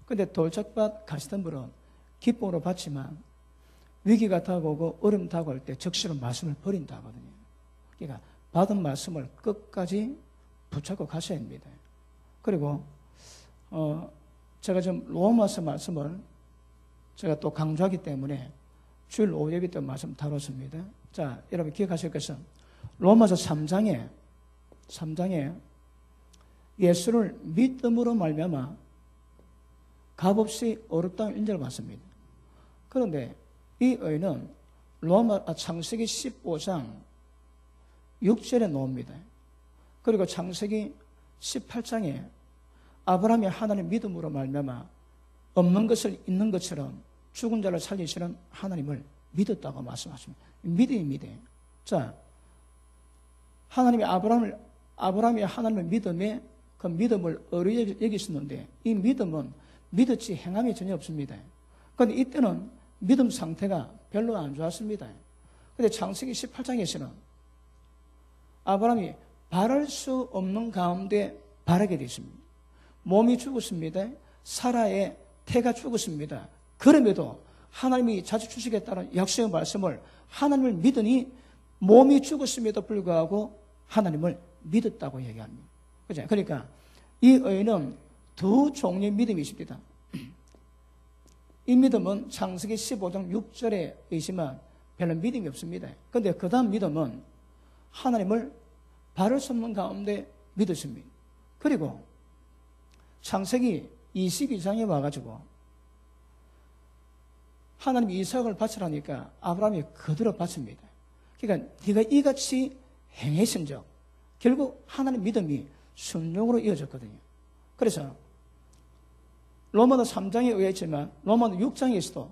근데 돌짝밭 가시던 분은 기쁨으로 받지만 위기가 다가오고 어려움 다가올 때 적시로 말씀을 버린다 하거든요. 그러니까 받은 말씀을 끝까지 붙잡고 가셔야 합니다. 그리고 제가 좀 로마서 말씀을 제가 또 강조하기 때문에 주일 오후 예배 때 말씀 다뤘습니다. 자, 여러분 기억하실 것은 로마서 3장에 예수를 믿음으로 말미암아 값없이 어렵다는 인정을 받습니다. 그런데 이 의는 창세기 15장 6절에 나옵니다. 그리고 창세기 18장에 아브라함이 하나님 믿음으로 말미암아 없는 것을 있는 것처럼 죽은 자를 살리시는 하나님을 믿었다고 말씀하십니다. 믿음입니다. 자, 하나님이 아브라함이 하나님의 믿음에 그 믿음을 어리 여기셨는데 이 믿음은 믿었지 행함이 전혀 없습니다. 그런데 이때는 믿음 상태가 별로 안 좋았습니다. 그런데 창세기 18장에서는 아브라함이 바랄 수 없는 가운데 바라게 되었습니다. 몸이 죽었습니다. 사라의 태가 죽었습니다. 그럼에도 하나님이 자주 주시겠다는 약속의 말씀을 하나님을 믿으니 몸이 죽었음에도 불구하고 하나님을 믿었다고 얘기합니다. 그죠? 그러니까 이 의는 두 종류의 믿음이 있습니다. 이 믿음은 창세기 15장 6절에 의지만 별로 믿음이 없습니다. 그런데 그 다음 믿음은 하나님을 바를 수 없는 가운데 믿으십니다. 그리고 창세기 22장에 와가지고 하나님이 이삭을 바치라니까 아브라함이 그대로 바칩니다. 그러니까 네가 이같이 행했은적 결국 하나님 믿음이 순종으로 이어졌거든요. 그래서 로마서 3장에 의했지만 로마서 6장에서도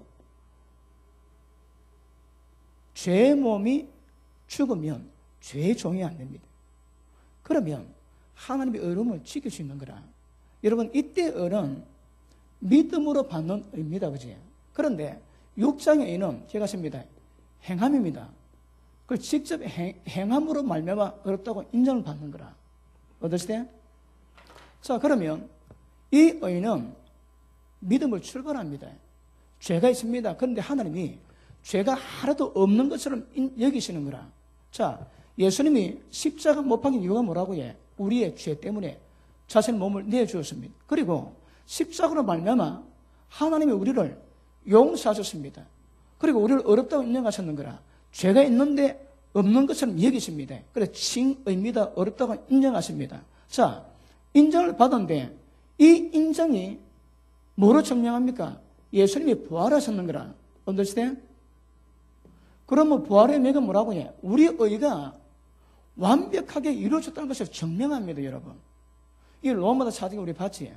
죄의 몸이 죽으면 죄의 종이 안 됩니다. 그러면 하나님의 의로움을 지킬 수 있는 거라. 여러분 이때 의는 믿음으로 받는 의입니다. 그지? 그런데 6장의 의는 기억하십니다. 행함입니다. 그걸 직접 행함으로 말미암아 어렵다고 인정을 받는 거라. 어떠시대? 자, 그러면 이 의는 믿음을 출발합니다. 죄가 있습니다. 그런데 하나님이 죄가 하나도 없는 것처럼 여기시는 거라. 자, 예수님이 십자가 못 박힌 이유가 뭐라고 해? 우리의 죄 때문에 자신의 몸을 내주었습니다. 그리고 십자가로 말미암아 하나님이 우리를 용서하셨습니다. 그리고 우리를 어렵다고 인정하셨는 거라. 죄가 있는데 없는 것처럼 여기십니다. 그래서 칭의입니다. 어렵다고 인정하십니다. 자, 인정을 받았는데 이 인정이 뭐로 증명합니까? 예수님이 부활하셨는 거라. understand? 그러면 부활의 의미가 뭐라고 해? 우리 의가 완벽하게 이루어졌다는 것을 증명합니다, 여러분. 이 로마서 4장에 우리 봤지?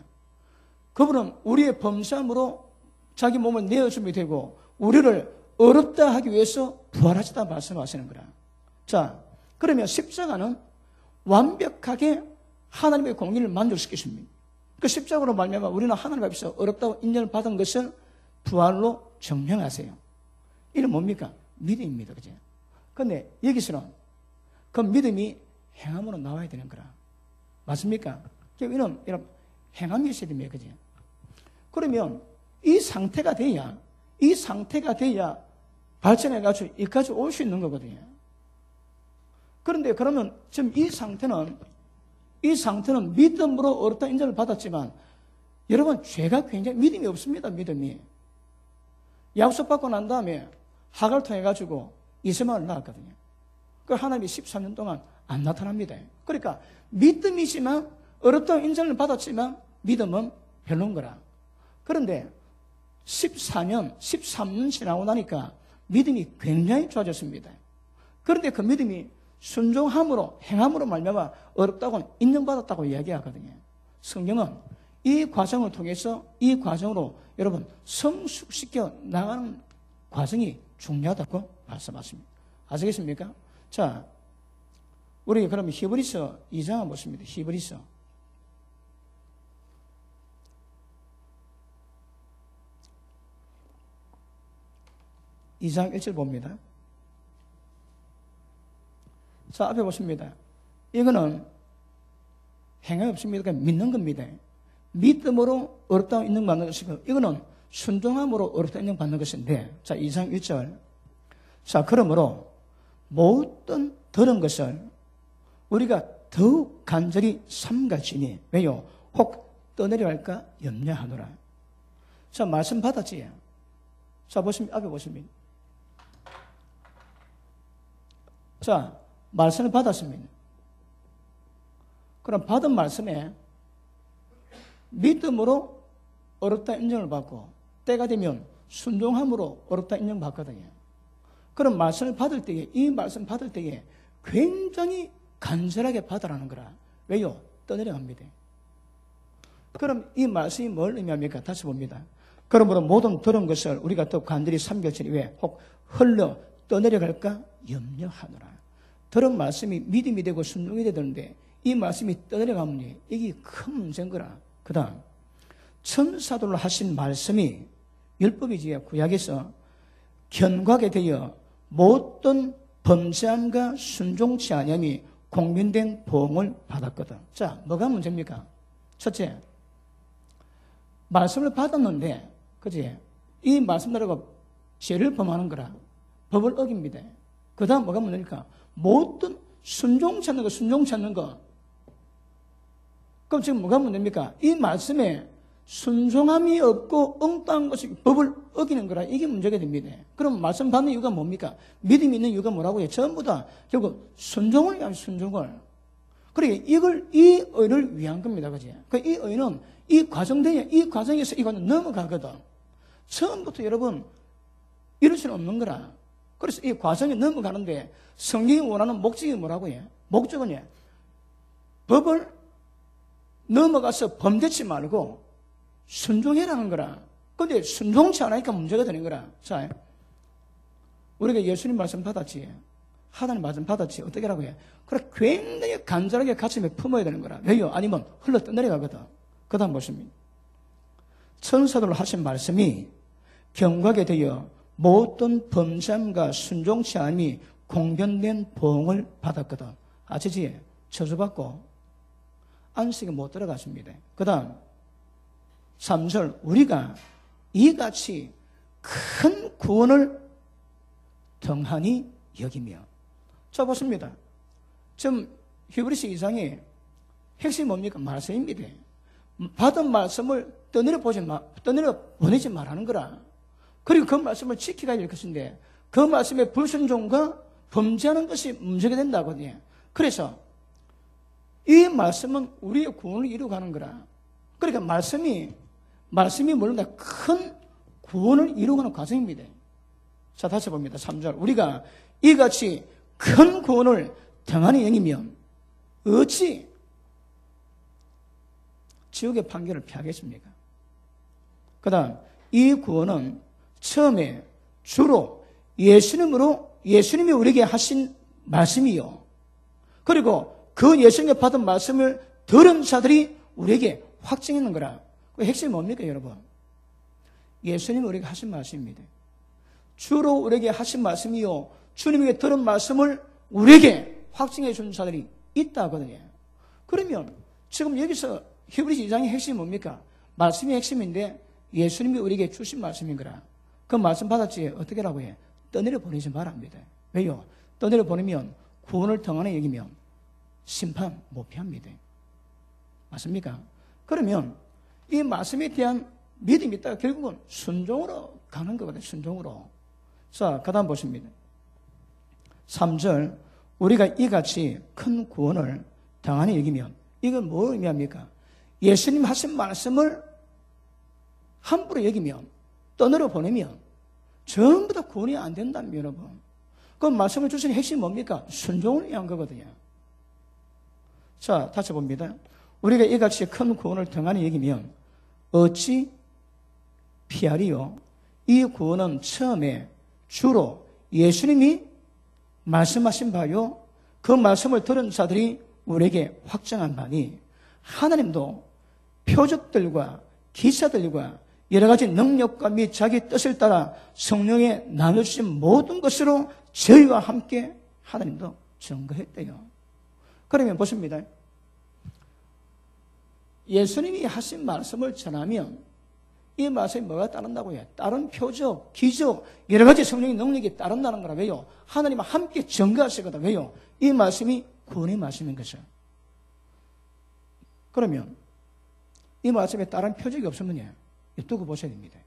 그분은 우리의 범죄함으로 자기 몸을 내어주면 되고 우리를 어렵다 하기 위해서 부활하셨다 말씀하시는 거라. 자, 그러면 십자가는 완벽하게 하나님의 공의를 만족시키십니다. 그 십자가로 말미암아 우리는 하나님 앞에서 어렵다고 인정을 받은 것을 부활로 증명하세요. 이는 뭡니까? 믿음입니다. 그죠? 근데 여기서는 그 믿음이 행함으로 나와야 되는 거라. 맞습니까? 이는 여러분 행함이 있어야 됩니다. 그죠? 그러면 이 상태가 돼야 발전해가지고 여기까지 올 수 있는 거거든요. 그런데 그러면 지금 이 상태는 믿음으로 어렵다 인정을 받았지만 여러분 죄가 굉장히 믿음이 없습니다. 믿음이. 약속받고 난 다음에 하가를 통해가지고 이스마엘을 낳았거든요. 그 하나님이 13년 동안 안 나타납니다. 그러니까 믿음이지만 어렵다고 인정을 받았지만 믿음은 별로인 거라. 그런데 13년 지나고 나니까 믿음이 굉장히 좋아졌습니다. 그런데 그 믿음이 순종함으로 행함으로 말미암아 어렵다고 인정받았다고 이야기하거든요. 성경은 이 과정을 통해서 이 과정으로 여러분 성숙시켜 나가는 과정이 중요하다고 말씀하십니다. 아시겠습니까? 자, 우리 그러면 히브리서 2장 보십니다. 히브리서 2장 1절 봅니다. 자, 앞에 보십니다. 이거는 행함이 없습니다. 그러니까 믿는 겁니다. 믿음으로 어렵다고 인정받는 것이고, 이거는 순종함으로 어렵다고 인정받는 것인데, 자, 2장 1절. 자, 그러므로 모든 들은 것을 우리가 더욱 간절히 삼가지니, 왜요? 혹 떠내려 할까 염려하노라. 자, 말씀 받았지? 자, 보시면, 앞에 보시면. 자, 말씀을 받았습니다. 그럼 받은 말씀에 믿음으로 어렵다 인정을 받고, 때가 되면 순종함으로 어렵다 인정받거든요. 그럼 말씀을 받을 때에, 이 말씀 받을 때에 굉장히 간절하게 받으라는 거라. 왜요? 떠내려갑니다. 그럼 이 말씀이 뭘 의미합니까? 다시 봅니다. 그러므로 모든 들은 것을 우리가 또 간절히 삼겹살이 왜? 혹 흘러 떠내려갈까? 염려하노라. 들은 말씀이 믿음이 되고 순종이 되는데 이 말씀이 떠내려가면 이게 큰 문제인 거라. 그 다음 천사들로 하신 말씀이 율법이지 구약에서 견고하게 되어 모든 범죄함과 순종치 아니함이 공변된 보응을 받았거든. 자, 뭐가 문제입니까? 첫째, 말씀을 받았는데, 그지? 이 말씀대로 죄를 범하는 거라. 법을 어깁니다. 그 다음 뭐가 문제입니까? 모든 순종치 않는 거, 순종치 않는 거. 그럼 지금 뭐가 문제입니까? 이 말씀에 순종함이 없고 엉뚱한 것이 법을 어기는 거라. 이게 문제가 됩니다. 그럼 말씀 받는 이유가 뭡니까? 믿음이 있는 이유가 뭐라고요? 전부 다 결국 순종을 위한 순종을. 그러니까 이걸, 이 의를 위한 겁니다. 그지? 이 의는 이 과정에서 이거는 넘어가거든. 처음부터 여러분, 이럴 수는 없는 거라. 그래서 이 과정에 넘어가는데 성경이 원하는 목적이 뭐라고요? 목적은 법을 넘어가서 범죄치 말고 순종해라는 거라. 근데 순종치 않으니까 문제가 되는 거라. 자, 우리가 예수님 말씀 받았지. 하나님 말씀 받았지. 어떻게 하라고 해? 그래, 굉장히 간절하게 가슴에 품어야 되는 거라. 왜요? 아니면 흘러 떠내려가거든. 그 다음 보십니다. 천사들로 하신 말씀이 견고하게 되어 모든 범죄함과 순종치 않음이 공변된 보응을 받았거든. 아시지? 저주받고 안식에 못 들어갔습니다. 그 다음 3절 우리가 이같이 큰 구원을 등한히 여기며. 자, 보십니다. 지금 히브리서 2장의 핵심이 뭡니까? 말씀입니다. 받은 말씀을 떠내려 보내지 말라는 거라. 그리고 그 말씀을 지키가 될 것인데 그 말씀의 불순종과 범죄하는 것이 문제가 된다거든요. 그래서 이 말씀은 우리의 구원을 이루어가는 거라. 그러니까 말씀이 뭐냐? 큰 구원을 이루어가는 과정입니다. 자, 다시 봅니다. 3절. 우리가 이같이 큰 구원을 등한히 여기면 어찌 지옥의 판결을 피하겠습니까? 그 다음 이 구원은 처음에 주로 예수님이 우리에게 하신 말씀이요. 그리고 그 예수님이 받은 말씀을 들은 자들이 우리에게 확증하는 거라. 그 핵심이 뭡니까, 여러분? 예수님이 우리에게 하신 말씀입니다. 주로 우리에게 하신 말씀이요. 주님에게 들은 말씀을 우리에게 확증해 준 자들이 있다거든요. 그러면 지금 여기서 히브리서 2장의 핵심이 뭡니까? 말씀이 핵심인데 예수님이 우리에게 주신 말씀인 거라. 그 말씀 받았지 어떻게 하라고 해? 떠내려 보내지 말랍니다. 왜요? 떠내려 보내면 구원을 등한히 여기면 심판 못 피합니다. 맞습니까? 그러면 이 말씀에 대한 믿음이 있다가 결국은 순종으로 가는 거거든요. 순종으로. 자, 그 다음 보십니다. 3절 우리가 이같이 큰 구원을 당한히 여기면 이건 뭐 의미합니까? 예수님 하신 말씀을 함부로 여기면 떠내려 보내면 전부 다 구원이 안 된다는 여러분. 그 말씀을 주신 핵심이 뭡니까? 순종을 위한 거거든요. 자, 다시 봅니다. 우리가 이같이 큰 구원을 등한히 여기면 어찌 피하리요? 이 구원은 처음에 주로 예수님이 말씀하신 바요. 그 말씀을 들은 자들이 우리에게 확정한 바니 하나님도 표적들과 기사들과 여러 가지 능력과 및 자기 뜻을 따라 성령에 나눠주신 모든 것으로 저희와 함께 하나님도 증거했대요. 그러면 보십니다. 예수님이 하신 말씀을 전하면 이 말씀이 뭐가 따른다고요? 다른 표적, 기적, 여러 가지 성령의 능력이 따른다는 거라. 왜요? 하나님과 함께 증거하시거든. 왜요? 이 말씀이 구원의 말씀인 거죠. 그러면 이 말씀에 다른 표적이 없으면요, 두고 보셔야 됩니다.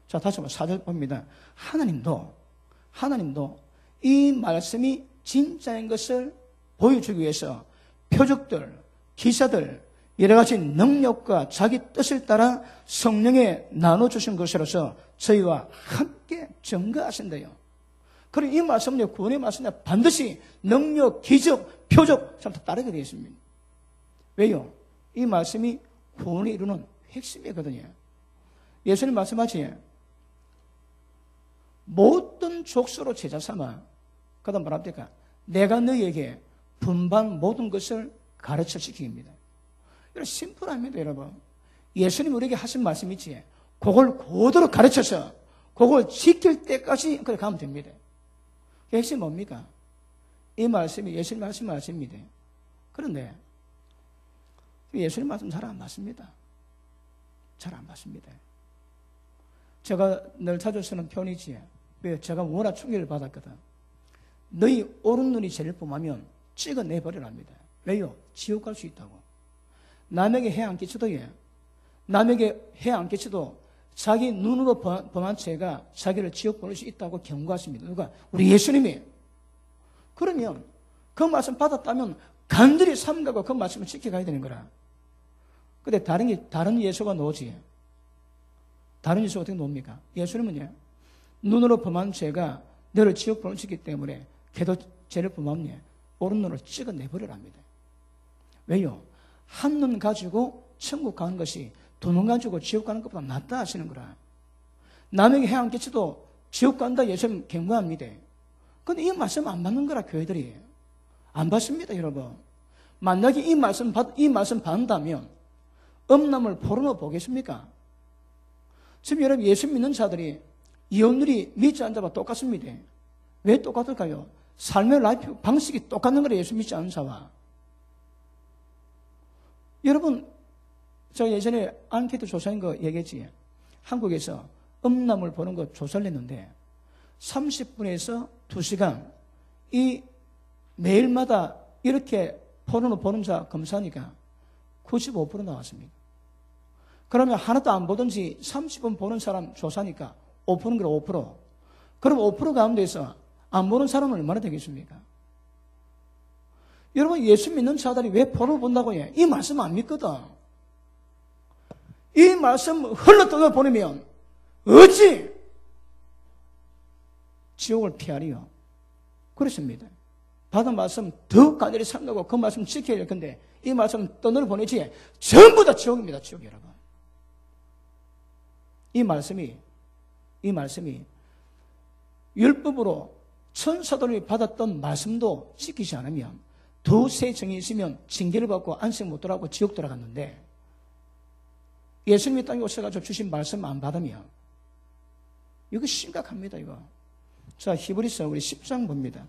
자, 다시 한번 4절 봅니다. 하나님도 이 말씀이 진짜인 것을 보여주기 위해서 표적들, 기사들, 여러 가지 능력과 자기 뜻을 따라 성령에 나눠주신 것으로서 저희와 함께 증거하신대요. 그리고 이 말씀은 구원의 말씀은 반드시 능력, 기적, 표적 참 따르게 되어 있습니다. 왜요? 이 말씀이 구원을 이루는 핵심이거든요. 예수님 말씀하지, 모든 족속으로 제자 삼아, 그 다음 뭐랍니까? 내가 너희에게 분반 모든 것을 가르쳐 시킵니다. 이런 심플합니다, 여러분. 예수님 우리에게 하신 말씀 있지? 그걸 그대로 가르쳐서 그걸 지킬 때까지 그렇게 가면 됩니다. 핵심이 뭡니까? 이 말씀이 예수님 하신 말씀입니다. 그런데 예수님 말씀 잘 안 맞습니다. 잘 안 맞습니다. 제가 늘 자주 쓰는 표현이지. 왜? 제가 워낙 충격을 받았거든. 너희 오른 눈이 제일 뻔하면 찍어내버리랍니다. 왜요? 지옥 갈 수 있다고. 남에게 해 안 끼쳐도 남에게 해 안 끼쳐도 자기 눈으로 범한 죄가 자기를 지옥 보낼 수 있다고 경고하십니다. 누가? 우리 예수님이. 그러면 그 말씀 받았다면 간절히 삼가고 그 말씀을 지켜가야 되는 거라. 근데 다른 예수가 나오지. 다른 예수가 어떻게 나옵니까? 예수님은요, 눈으로 범한 죄가 너를 지옥 보내시기 때문에 걔도 죄를 범하면 오른 눈을 찍어내버리랍니다. 왜요? 한 눈 가지고 천국 가는 것이 두 눈 가지고 지옥 가는 것보다 낫다 하시는 거라. 남에게 해 안 끼쳐도 지옥 간다 예수님 경고합니다. 근데 이 말씀 안 받는 거라, 교회들이. 안 받습니다, 여러분. 만약에 이 말씀 받는다면 음란물 포르노 보겠습니까? 지금 여러분 예수 믿는 자들이 이혼율이 믿지 않는 자와 똑같습니다. 왜 똑같을까요? 삶의 라이프 방식이 똑같은 거라, 예수 믿지 않는 자와. 여러분, 제가 예전에 앙케이트 조사한 거 얘기했지. 한국에서 음란물 보는 거 조사를 했는데 30분에서 2시간 이 매일마다 이렇게 포르노 보는 자 검사하니까 95% 나왔습니다. 그러면 하나도 안 보든지 30분 보는 사람 조사하니까 5%인 거라, 5%. 그럼 5% 가운데서 안 보는 사람은 얼마나 되겠습니까? 여러분, 예수 믿는 자들이 왜 포르노 본다고 해? 이 말씀 안 믿거든. 이 말씀 흘러떠나 보내면 어찌 지옥을 피하리요? 그렇습니다. 받은 말씀 더 간절히 삼가고 그 말씀 지켜야 할 건데 이 말씀 떠나려 보내지 전부 다 지옥입니다. 지옥, 여러분. 이 말씀이 율법으로 천사들이 받았던 말씀도 지키지 않으면 두세 정이 있으면 징계를 받고 안식 못 돌아가고 지옥 돌아갔는데 예수님이 땅에 오셔가지고 주신 말씀 안 받으면 이거 심각합니다, 이거. 자, 히브리서 우리 10장 봅니다.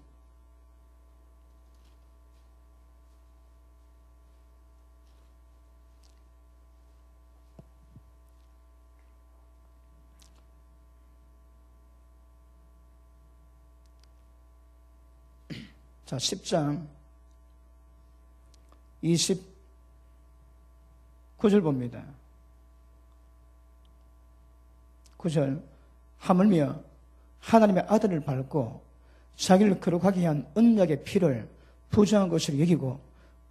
자, 10장 29절 봅니다. 9절. 하물며 하나님의 아들을 밟고 자기를 거룩하게 한 언약의 피를 부정한 것으로 여기고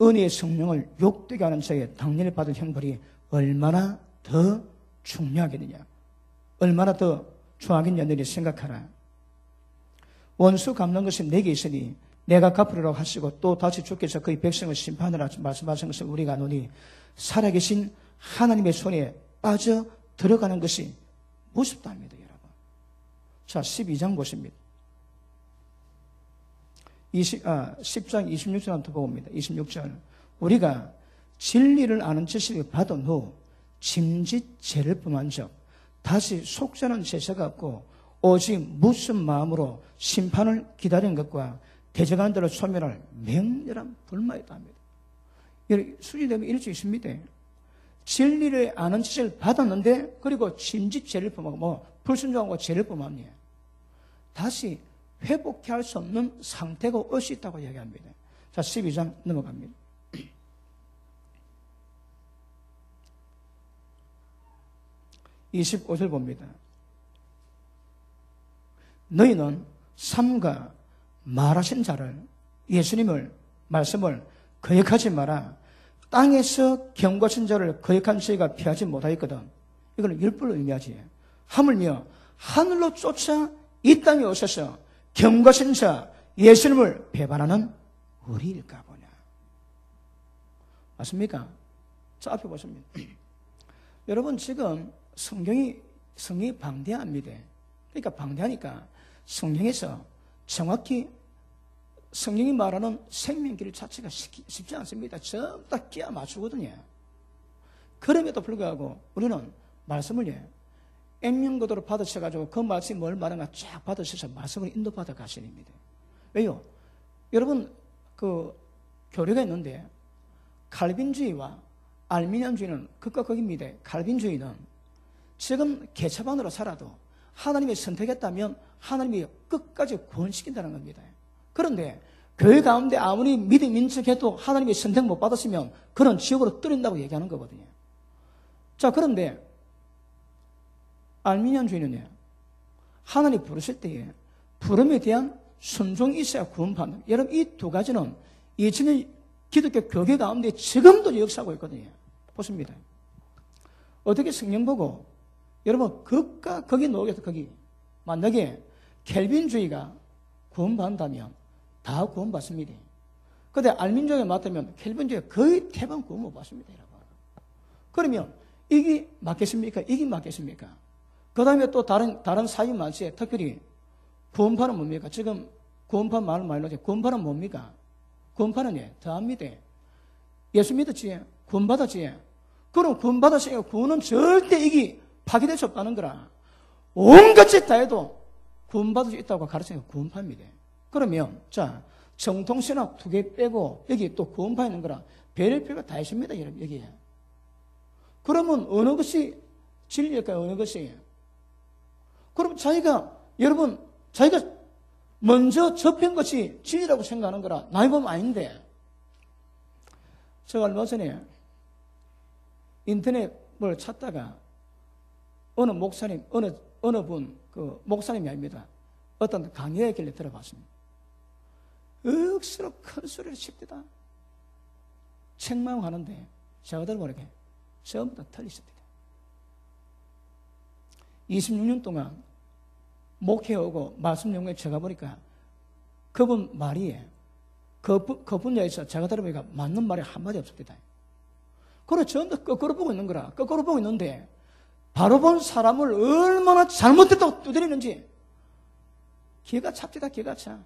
은혜의 성령을 욕되게 하는 자의 당연히 받은 형벌이 얼마나 더 중요하겠느냐, 얼마나 더 중하겠느냐를 생각하라. 원수 갚는 것이 내게 있으니 내가 갚으리라고 하시고 또 다시 주께서 그의 백성을 심판하라 말씀하신 것을 우리가 아노니 살아계신 하나님의 손에 빠져 들어가는 것이 무섭다 합니다, 여러분. 자, 12장 보십니다. 10장 26절 한번 더 봅니다. 26절. 우리가 진리를 아는 지식을 받은 후 짐짓 죄를 범한 적 다시 속죄는 제사가 없고 오직 무슨 마음으로 심판을 기다리는 것과 대적하는 대로 소멸할 맹렬한 불마이다 합니다. 수리되면 이럴 수 있습니다. 진리를 아는 지식을 받았는데 그리고 짐짓 죄를 범하고 불순종하고 죄를 범하니 다시 회복할 수 없는 상태가 올 수 있다고 이야기합니다. 자, 12장 넘어갑니다. 25절 봅니다. 너희는 삼가 말하신 자를, 예수님을, 말씀을 거역하지 마라. 땅에서 경고하신 자를 거역한 저희가 피하지 못하였거든. 이거는 율법을 의미하지. 하물며 하늘로 쫓아 이 땅에 오셔서 경고하신 자 예수님을 배반하는 우리일까 보냐. 맞습니까? 자, 앞에 보십니다. 여러분, 지금 성경이 방대합니다. 그러니까 방대하니까 성경에서 정확히 성경이 말하는 생명길 자체가 쉽지 않습니다. 전부 다 끼워 맞추거든요. 그럼에도 불구하고 우리는 말씀을 액면고도로 받으셔가지고 그 말씀이 뭘 말하는가 쫙 받으셔서 말씀을 인도받아 가시립니다. 왜요? 여러분, 그 교리가 있는데 칼빈주의와 알미니안주의는 극과 극입니다. 칼빈주의는 지금 개차반으로 살아도 하나님이 선택했다면 하나님이 끝까지 구원시킨다는 겁니다. 그런데 교회 가운데 아무리 믿음 인척해도 하나님이 선택 못 받았으면 그는 지옥으로 떨어진다고 얘기하는 거거든요. 자, 그런데 알미니안주의는요, 하나님 부르실 때에 부름에 대한 순종이 있어야 구원받는. 여러분, 이 두 가지는 2000년 기독교 교회 가운데 지금도 역사하고 있거든요. 보십니다. 어떻게 성경 보고 여러분 극과 극이 나오겠어. 거기 만약에 켈빈주의가 구원받는다면 다 구원받습니다. 그런데 알민주의에 맞다면 켈빈주의가 거의 대부분 구원 못 받습니다. 여러분. 그러면 이게 맞겠습니까? 이게 맞겠습니까? 그 다음에 또 다른 사유 많지. 특별히 구원파는 뭡니까? 지금 구원파 말을 많이 나오죠. 구원파는 뭡니까? 구원파는 더합니다. 예수 믿었지? 구원받았지? 그럼 구원받았으니까 구원은 절대 이게 파괴될 수 없다는 거라. 온 것이 다 해도 구원받을 수 있다고 가르치니까 구원파입니다. 그러면 자, 정통신학 2개 빼고 여기 또 구원파 있는 거라 별의별거 다 있습니다. 여러분 여기에. 그러면 어느 것이 진리일까요? 어느 것이? 그럼 여러분 자기가 먼저 접한 것이 진리라고 생각하는 거라 나이 보면 아닌데. 제가 얼마 전에 인터넷을 찾다가 어느 목사님, 어느 분, 그 목사님이 아닙니다. 어떤 강의의 길에 들어봤습니다. 억수로 큰 소리를 칩니다. 책망하는데 제가 들어보니까 전부 다 틀리십니다. 26년 동안 목회하고 말씀 연구에 제가 보니까 그분 말이 그 분야에서 제가 들어보니까 맞는 말이 한마디 없습니다. 그래 전부 다 거꾸로 보고 있는 거라. 거꾸로 보고 있는데 바로 본 사람을 얼마나 잘못했다고 두드리는지 기가 찹니다. 기가 차.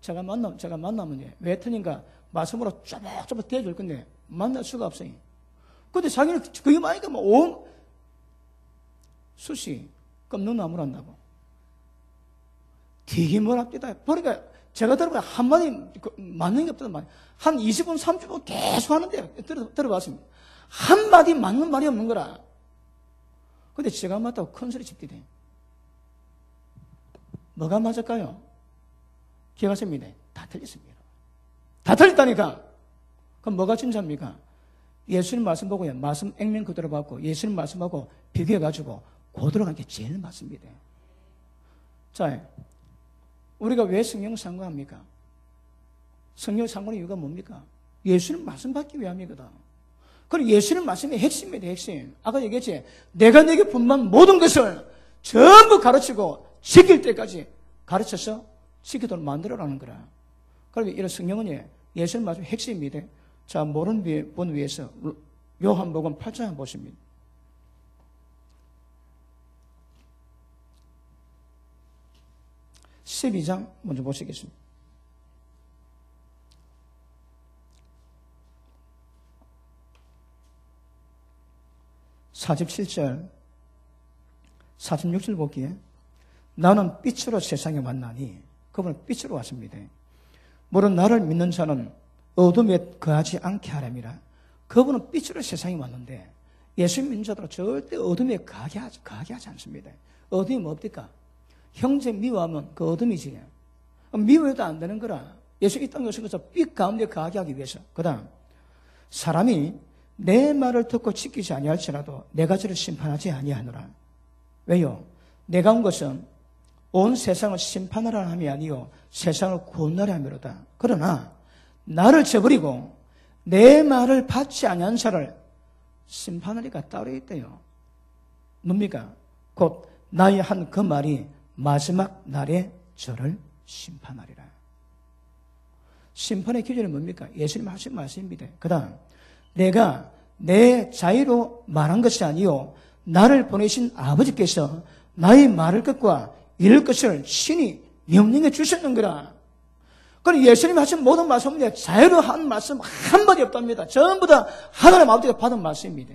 제가 만나면 왜 틀린가 말씀으로 쪼박쪼박 대줄 건데 만날 수가 없어요. 근데 자기는 그게 많으니까 온 숯이 껌눈나물 한다고 되게 뭐랍니다. 그러니까 제가 들어보면 한마디 맞는 게 없다는 말이에요. 한 20분, 30분 계속 하는데 들어봤습니다. 한마디 맞는 말이 없는 거라. 근데 제가 맞다고 큰 소리 칩디다. 뭐가 맞을까요? 기억하십니다. 다 틀렸습니다. 다 틀렸다니까. 그럼 뭐가 진짜입니까? 예수님 말씀 보고요. 말씀 액면 그대로 받고 예수님 말씀하고 비교해가지고 그대로 가는 게 제일 맞습니다. 자, 우리가 왜 성경 상고합니까? 성경 상고의 이유가 뭡니까? 예수님 말씀 받기 위함이거든. 그리고 예수님 말씀이 핵심입니다. 핵심. 아까 얘기했지. 내가 내게 분만 모든 것을 전부 가르치고 지킬 때까지 가르쳐서 지키도록 만들어라는 거라. 그러면 이런 성경은 예수님 말씀이 핵심입니다. 자, 모르는 분 위해서 요한복음 8장 보십니다. (12장) 먼저 보시겠습니다. (47절) (46절) 보기에 나는 빛으로 세상에 왔나니 그분은 빛으로 왔습니다. 물론 나를 믿는 자는 어둠에 거하지 않게 하려니라. 그분은 빛으로 세상에 왔는데 예수 믿는 자들은 절대 어둠에 가게 하지 않습니다. 어둠이 뭡니까? 형제 미워하면 그 어둠이지. 미워해도 안 되는 거라. 예수 이 땅에 오신 것은 빛 가운데 가게 하기 위해서. 그 다음, 사람이 내 말을 듣고 지키지 아니할지라도 내가 저를 심판하지 아니하노라. 왜요? 내가 온 것은 온 세상을 심판하라 함이 아니요 세상을 구원하라 함이로다. 그러나 나를 저버리고 내 말을 받지 아니한 자를 심판하리가 따로 있대요. 뭡니까? 곧 나의 한 그 말이 마지막 날에 저를 심판하리라. 심판의 기준은 뭡니까? 예수님 하신 말씀입니다. 그 다음, 내가 내 자유로 말한 것이 아니요 나를 보내신 아버지께서 나의 말을 끝과 이룰 것을 신이 명령해 주셨는 거라. 그럼 예수님이 하신 모든 말씀은 자유로 한 말씀 한마디 없답니다. 전부 다 하나님 아버지가 받은 말씀입니다.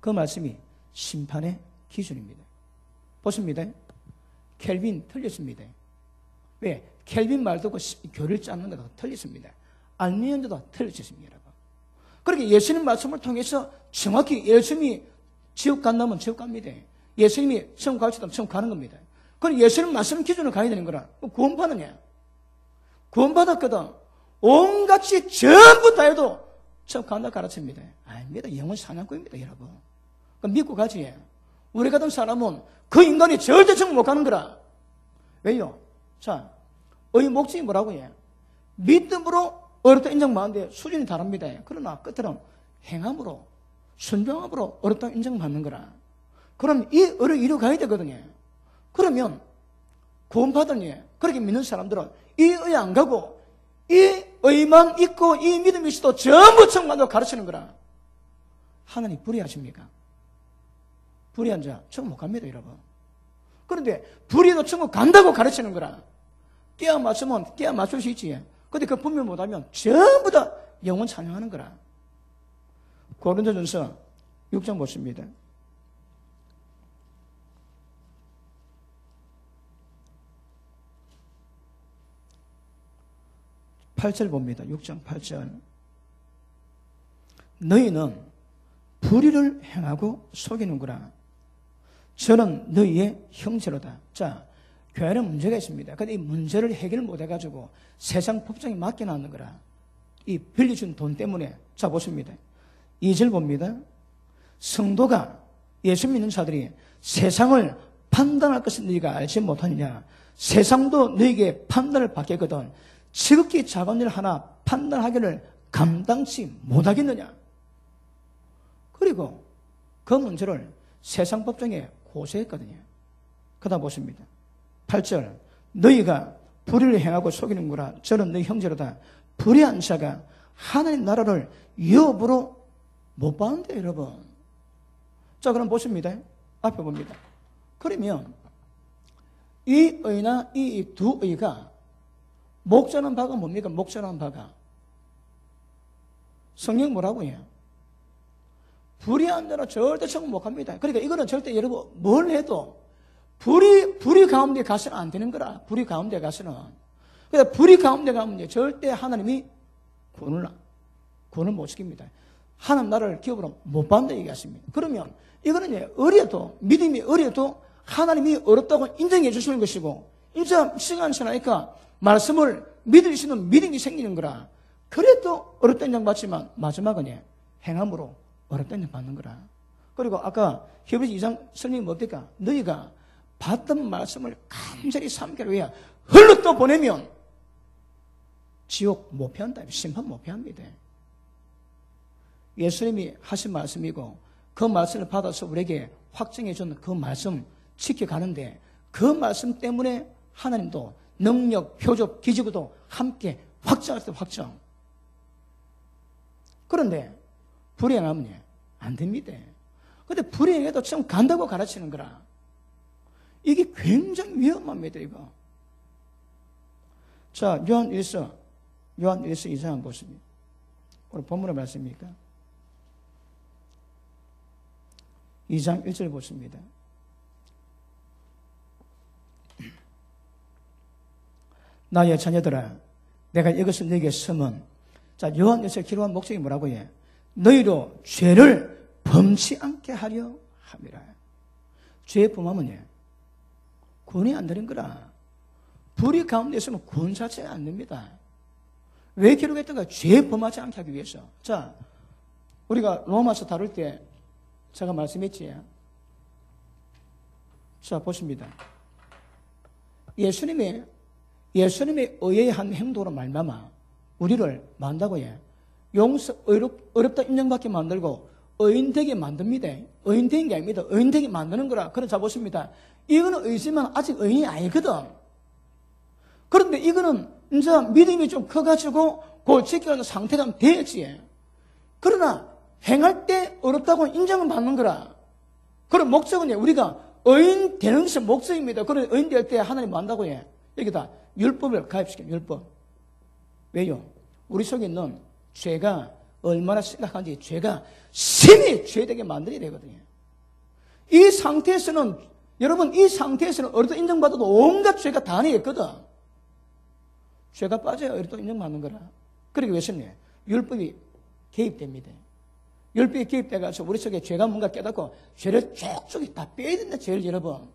그 말씀이 심판의 기준입니다. 보십니다. 켈빈 틀렸습니다. 왜? 켈빈 말 듣고 교리를 짜는 것도 틀렸습니다. 알미언도 틀렸습니다. 여러분. 그렇게 예수님 말씀을 통해서 정확히 예수님이 지옥 간다면 지옥 갑니다. 예수님이 천국 갈지도 천국 가는 겁니다. 그럼 예수님 말씀 기준을 가야 되는 거라. 구원받느냐? 구원받았거든. 온갖이 전부 다 해도 천국 간다 가르칩니다. 아닙니다. 영원 사냥꾼입니다, 여러분. 그럼 믿고 가지. 우리 같은 사람은 그 인간이 절대 천국 못 가는 거라. 왜요? 자, 의 목적이 뭐라고 해? 믿음으로 어렵다 인정받는데 수준이 다릅니다. 그러나 끝으로는 행함으로, 순종함으로 어렵다 인정받는 거라. 그럼 이 의를 이루어가야 되거든요. 그러면 구원받으니 그렇게 믿는 사람들은 이 의 안 가고 이 의만 있고 이 믿음이 있어도 전부 천국만도 가르치는 거라. 하나님 불의하십니까? 불의한 자 천국 못 갑니다, 여러분. 그런데 불의도 천국 간다고 가르치는 거라. 깨어 맞추면 깨어 맞출 수 있지. 근데 그 분별 못하면 전부 다 영원 찬양하는 거라. 고린도전서 6장 보십니다. 8절 봅니다. 6장 8절. 너희는 불의를 행하고 속이는구나. 저는 너희의 형제로다. 자, 교회는 문제가 있습니다. 근데 이 문제를 해결 못해가지고 세상 법정에 맡겨놨는 거라. 이 빌려준 돈 때문에. 자, 보십니다. 2절 봅니다. 성도가 예수 믿는 자들이 세상을 판단할 것을 너희가 알지 못하느냐. 세상도 너희에게 판단을 받겠거든. 지극히 작은 일 하나 판단하기를 감당치 못하겠느냐. 그리고 그 문제를 세상 법정에 고소했거든요. 그다음 보십니다. 8절. 너희가 불의를 행하고 속이는구나. 저는 너희 형제로다. 불의한 자가 하나님 나라를 유업으로 못 받는데, 여러분. 자, 그럼 보십니다. 앞에 봅니다. 그러면 이 의나 이 두 의가 목전한 바가 뭡니까? 목전한 바가. 성경 뭐라고 해요? 불의한 자는 절대 천국 못 갑니다. 그러니까 이거는 절대 여러분 뭘 해도 불의 가운데 가서는 안 되는 거라. 불의 가운데 가서는. 그러니까 불의 가운데 가면 절대 하나님이 구원을 못 시킵니다. 하나님 나라를 기업으로 못 받는다 얘기하십니다. 그러면 이거는 어려도, 믿음이 어려도 하나님이 어렵다고 인정해 주시는 것이고, 이제 시간 지나니까 말씀을 믿을 수 있는 믿음이 생기는 거라. 그래도 어렵다 인정받지만 마지막은 행함으로 어렵다 인정받는 거라. 그리고 아까 히브리서 2장 성경이 뭡니까? 너희가 받던 말씀을 간절히 삼기로 해야 흘러 또 보내면 지옥 못 피한다. 심판 못 피합니다. 예수님이 하신 말씀이고 그 말씀을 받아서 우리에게 확증해 준 그 말씀 지켜가는데 그 말씀 때문에 하나님도 능력, 표적, 기적도 함께 확정할 때 확정. 그런데 불행하면 안 됩니다. 그런데 불행해도 좀 간다고 가르치는 거라. 이게 굉장히 위험합니다, 이거. 자, 요한 1서 2장 한번 보십니다. 오늘 본문의 말씀입니까? 2장 1절 보십니다. 나의 자녀들아, 내가 이것을 너에게 쓰면, 자, 요한 1서 기록한 목적이 뭐라고 해? 너희로 죄를 범치 않게 하려 함이라. 죄 범하면 구원이 안 되는 거라. 불의 가운데 있으면 구원 자체가 안 됩니다. 왜 기록했던가? 죄 범하지 않게 하기 위해서. 자, 우리가 로마서 다룰 때 제가 말씀했지. 자, 보십니다. 예수님의 의의 한 행동으로 말미암아 우리를 만다고 어렵다 인정받게 만들고 의인되게 만듭니다. 의인된 게 아닙니다. 의인되게 만드는 거라. 그럼 자 보십니다. 이거는 의지만 아직 의인이 아니거든. 그런데 이거는 이제 믿음이 좀 커가지고 그걸 지켜가는 상태가 되지. 그러나 행할 때 어렵다고 인정은 받는 거라. 그런 목적은 우리가 의인 되는 것이 목적입니다. 그런 의인 될 때 하나님 뭐 한다고 해? 여기다 율법을 가입시켜. 율법. 왜요? 우리 속에 있는 죄가 얼마나 심각한지 죄가 심히 죄되게 만들어야 되거든요. 이 상태에서는 여러분 이 상태에서는 어렵다 인정받아도 온갖 죄가 다 안에 있거든. 죄가 빠져야 어렵다 인정받는 거라. 그러기 위해서는 율법이 개입됩니다. 율법이 개입돼가지고 우리 속에 죄가 뭔가 깨닫고 죄를 쪽쪽이 다 빼야 된다. 죄를 여러분.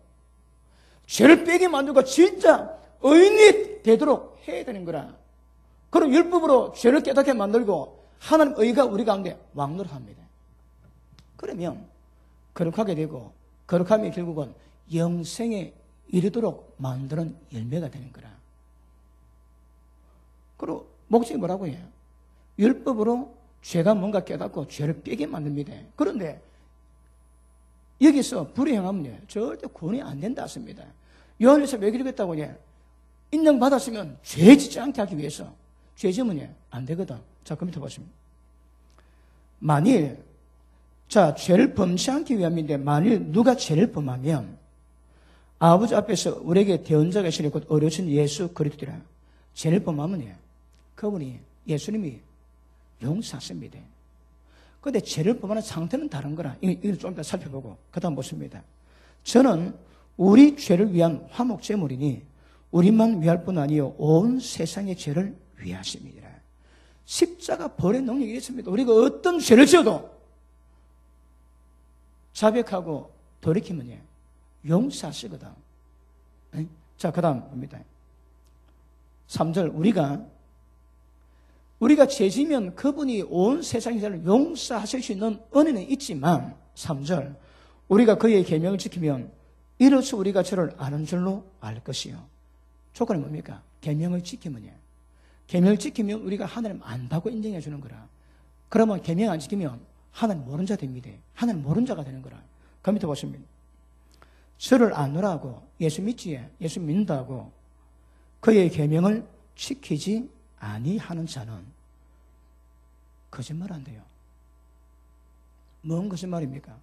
죄를 빼게 만들고 진짜 의인이 되도록 해야 되는 거라. 그럼 율법으로 죄를 깨닫게 만들고 하나님 의가 우리 가운데 왕노릇합니다. 그러면 거룩하게 되고 거룩함이 결국은 영생에 이르도록 만드는 열매가 되는 거라. 그리고 목적이 뭐라고 해요? 율법으로 죄가 뭔가 깨닫고 죄를 빼게 만듭니다. 그런데 여기서 불의 행하면 절대 구원이 안 된다 했습니다. 요한일서 왜 그러겠다고 인정받았으면 죄 짓지 않게 하기 위해서 죄 지으면 안 되거든. 자, 그 밑에 보시면 만일 죄를 범치 않기 위함인데 만일 누가 죄를 범하면 아버지 앞에서 우리에게 대언자가 있으니 곧 어려신 예수 그리스도라. 죄를 범하면 그분이 예수님이 용서하십니다. 그런데 죄를 범하는 상태는 다른 거라. 이걸 좀 더 살펴보고 그 다음 보십니다. 저는 우리 죄를 위한 화목제물이니 우리만 위할 뿐 아니요 온 세상의 죄를 위하십니다. 십자가 벌의 능력이 있습니다. 우리가 어떤 죄를 지어도 자백하고 돌이키면 용서하시거든. 자, 그 다음 봅니다. 3절 우리가 죄지면 그분이 온 세상의 죄를 용서하실 수 있는 은혜는 있지만 3절 우리가 그의 계명을 지키면 이로써 우리가 저를 아는 줄로 알 것이요. 조건이 뭡니까? 계명을 지키면요. 계명을 지키면 우리가 하나님 안다고 인정해 주는 거라. 그러면 계명 안 지키면 하나님 모르는 자 됩니다. 하나님 모르는 자가 되는 거라. 그 밑에 보시면 저를 아노라고 예수 믿지? 예수 믿는다고 그의 계명을 지키지 아니하는 자는 거짓말 안 돼요. 뭔 거짓말입니까?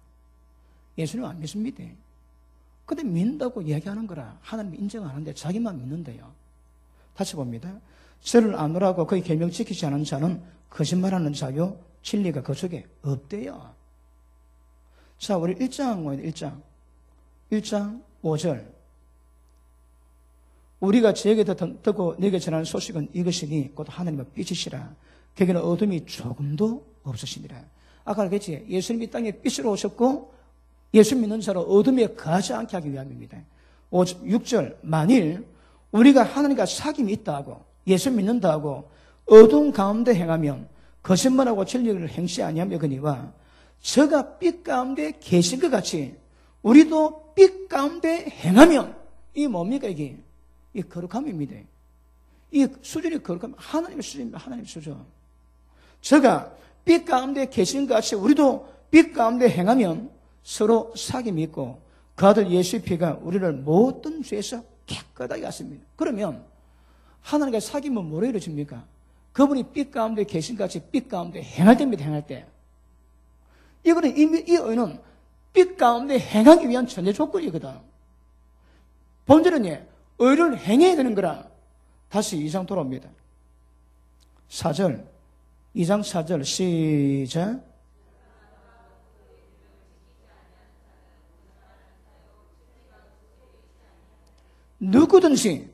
예수님 안 믿습니다. 근데 믿는다고 이야기하는 거라. 하나님 인정하는데 자기만 믿는데요. 다시 봅니다. 저를 아노라고 그의 계명 지키지 않은 자는 거짓말하는 자요 진리가 그 속에 없대요. 자, 우리 1장 5절 우리가 저에게 듣고 내게 전하는 소식은 이것이니 곧 하나님의 빛이시라. 거기는 어둠이 조금도 없으시니라. 아까 그랬지. 예수님이 땅에 빛으로 오셨고 예수 믿는 자로 어둠에 거하지 않게 하기 위함입니다. 6절 만일 우리가 하나님과 사귐이 있다고 예수 믿는다고 어둠 가운데 행하면 거짓말하고 진리를 행시 아니하며 그니와 저가 빛 가운데 계신 것 같이 우리도 빛 가운데 행하면 이 뭡니까 이게? 이 거룩함입니다. 이 수준이 거룩함, 하나님의 수준입니다. 하나님의 수준. 저가 빛 가운데 계신 것 같이 우리도 빛 가운데 행하면 서로 사귐이 있고 그 아들 예수의 피가 우리를 모든 죄에서 깨끗하게 하십니다. 그러면 하나님과 사귐은 뭐로 이루어집니까? 그분이 빛 가운데 계신 것 같이 빛 가운데 행할 때입니다. 행할 때. 이거는 이미 이 의는 빛 가운데 행하기 위한 전제 조건이거든. 본질은 의를 행해야 되는 거라. 다시 2장 돌아옵니다. 4절 2장 4절 시작. 누구든지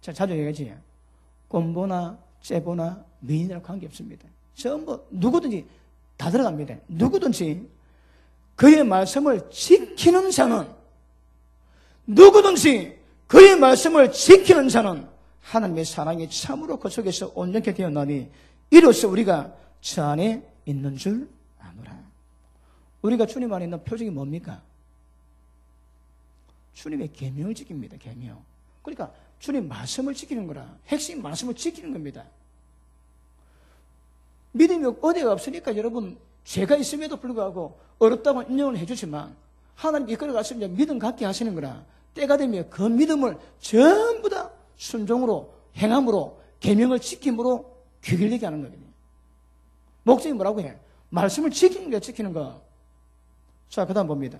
자주 얘기하지. 꼰보나 째보나 미인이나 관계없습니다. 전부 누구든지 다 들어갑니다. 누구든지 그의 말씀을 지키는 자는, 누구든지 그의 말씀을 지키는 자는 하나님의 사랑이 참으로 그 속에서 온전케 되었나니 이로써 우리가 저 안에 있는 줄 아노라. 우리가 주님 안에 있는 표적이 뭡니까? 주님의 계명을 지킵니다. 계명. 그러니까 주님 말씀을 지키는 거라. 핵심 말씀을 지키는 겁니다. 믿음이 어디가 없으니까 여러분 죄가 있음에도 불구하고 어렵다고 인정을 해주지만 하나님 이끌어 가시면 믿음 갖게 하시는 거라. 때가 되면 그 믿음을 전부 다 순종으로 행함으로 계명을 지킴으로 귀결되게 하는 거거든요. 목적이 뭐라고 해? 말씀을 지키는 거야. 지키는 거. 자, 그 다음 봅니다.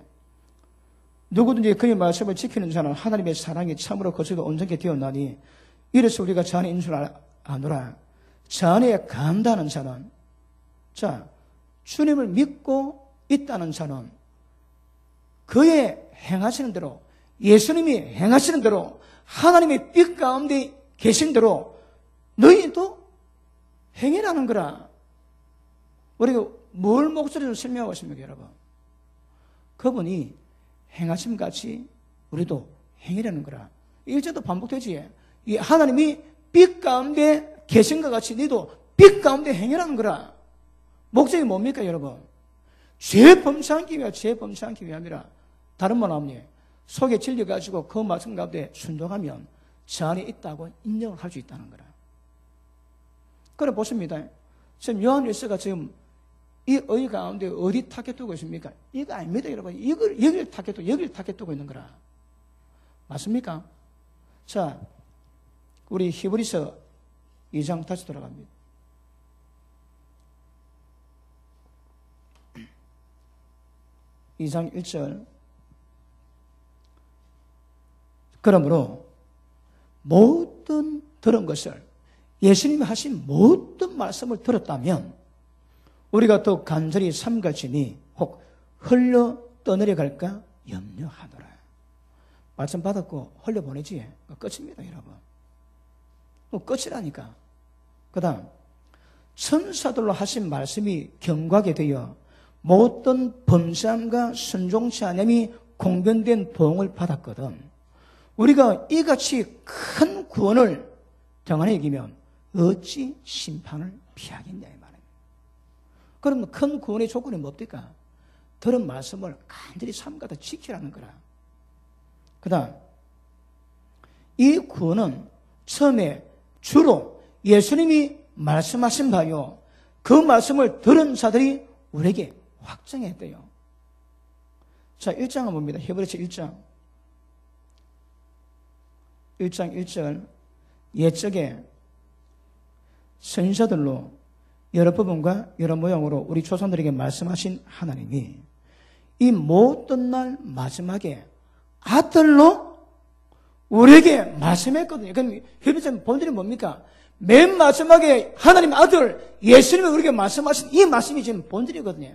누구든지 그의 말씀을 지키는 자는 하나님의 사랑이 참으로 그 속에 온전케 되었나니 이래서 우리가 저 안에 있는 줄 아노라. 저 안에 간다는 자는, 자, 주님을 믿고 있다는 자는 그의 행하시는 대로, 예수님이 행하시는 대로, 하나님의 빛 가운데 계신 대로 너희도 행해라는 거라. 우리가 뭘 목소리로 설명하고 있습니까, 여러분? 그분이 행하심 같이 우리도 행해라는 거라. 일제도 반복되지. 이 하나님이 빛 가운데 계신 것 같이 너희도 빛 가운데 행해라는 거라. 목적이 뭡니까, 여러분? 죄 범사하기 위하, 죄 범사하기 위함이라. 다른 말 없니? 속에 질려가지고 그 말씀 가운데 순종하면 저 안에 있다고 인정을 할 수 있다는 거라. 그래 보십니다. 지금 요한일서가 지금 이 의 가운데 어디 타겟 두고 있습니까? 이거 아닙니다, 여러분. 여기를 타겟 두고 있는 거라. 맞습니까? 자, 우리 히브리서 2장 다시 돌아갑니다. (2장 1절) 그러므로 모든 들은 것을, 예수님이 하신 모든 말씀을 들었다면 우리가 더 간절히 삼갈지니 혹 흘러 떠내려 갈까 염려하노라. 말씀 받았고 흘려보내지 끝입니다, 여러분. 끝이라니까. 그 다음 천사들로 하신 말씀이 경고하게 되어 모든 범사함과 순종치 않음이 공변된 도움을 받았거든. 우리가 이같이 큰 구원을 정안에 이기면 어찌 심판을 피하겠냐 이 말입니다. 그러면 큰 구원의 조건이 뭡니까? 들은 말씀을 간절히 삼가다 지키라는 거라. 그 다음 이 구원은 처음에 주로 예수님이 말씀하신 바요, 그 말씀을 들은 자들이 우리에게 확정했대요. 자, 1장을 봅니다. 히브리서 1장 1절 옛적에 선지자들로 여러 부분과 여러 모양으로 우리 조상들에게 말씀하신 하나님이 이 모든 날 마지막에 아들로 우리에게 말씀했거든요. 그럼 히브리서 본질이 뭡니까? 맨 마지막에 하나님 아들 예수님이 우리에게 말씀하신 이 말씀이 지금 본질이거든요.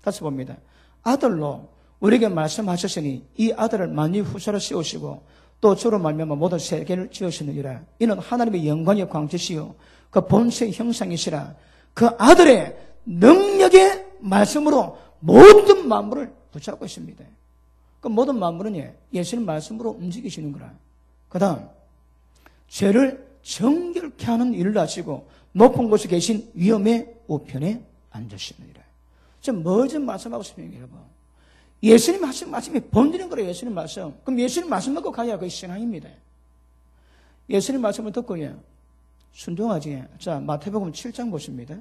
다시 봅니다. 아들로 우리에게 말씀하셨으니 이 아들을 만유 후사로 씌우시고 또 주로 말미암아 모든 세계를 지으시느니라. 이는 하나님의 영광의 광채시요 그 본체의 형상이시라. 그 아들의 능력의 말씀으로 모든 만물을 붙잡고 있습니다. 그 모든 만물은 예수님 말씀으로 움직이시는 거라. 그 다음 죄를 정결케 하는 일을 하시고 높은 곳에 계신 위엄의 우편에 앉으시느니라. 지금 뭐 좀 말씀하고 싶습니까, 여러분? 예수님 하신 말씀이 본질인 거예요. 예수님 말씀. 그럼 예수님 말씀 듣고 가야 그게 신앙입니다. 예수님 말씀을 듣고 순종하지. 자, 마태복음 7장 보십니다.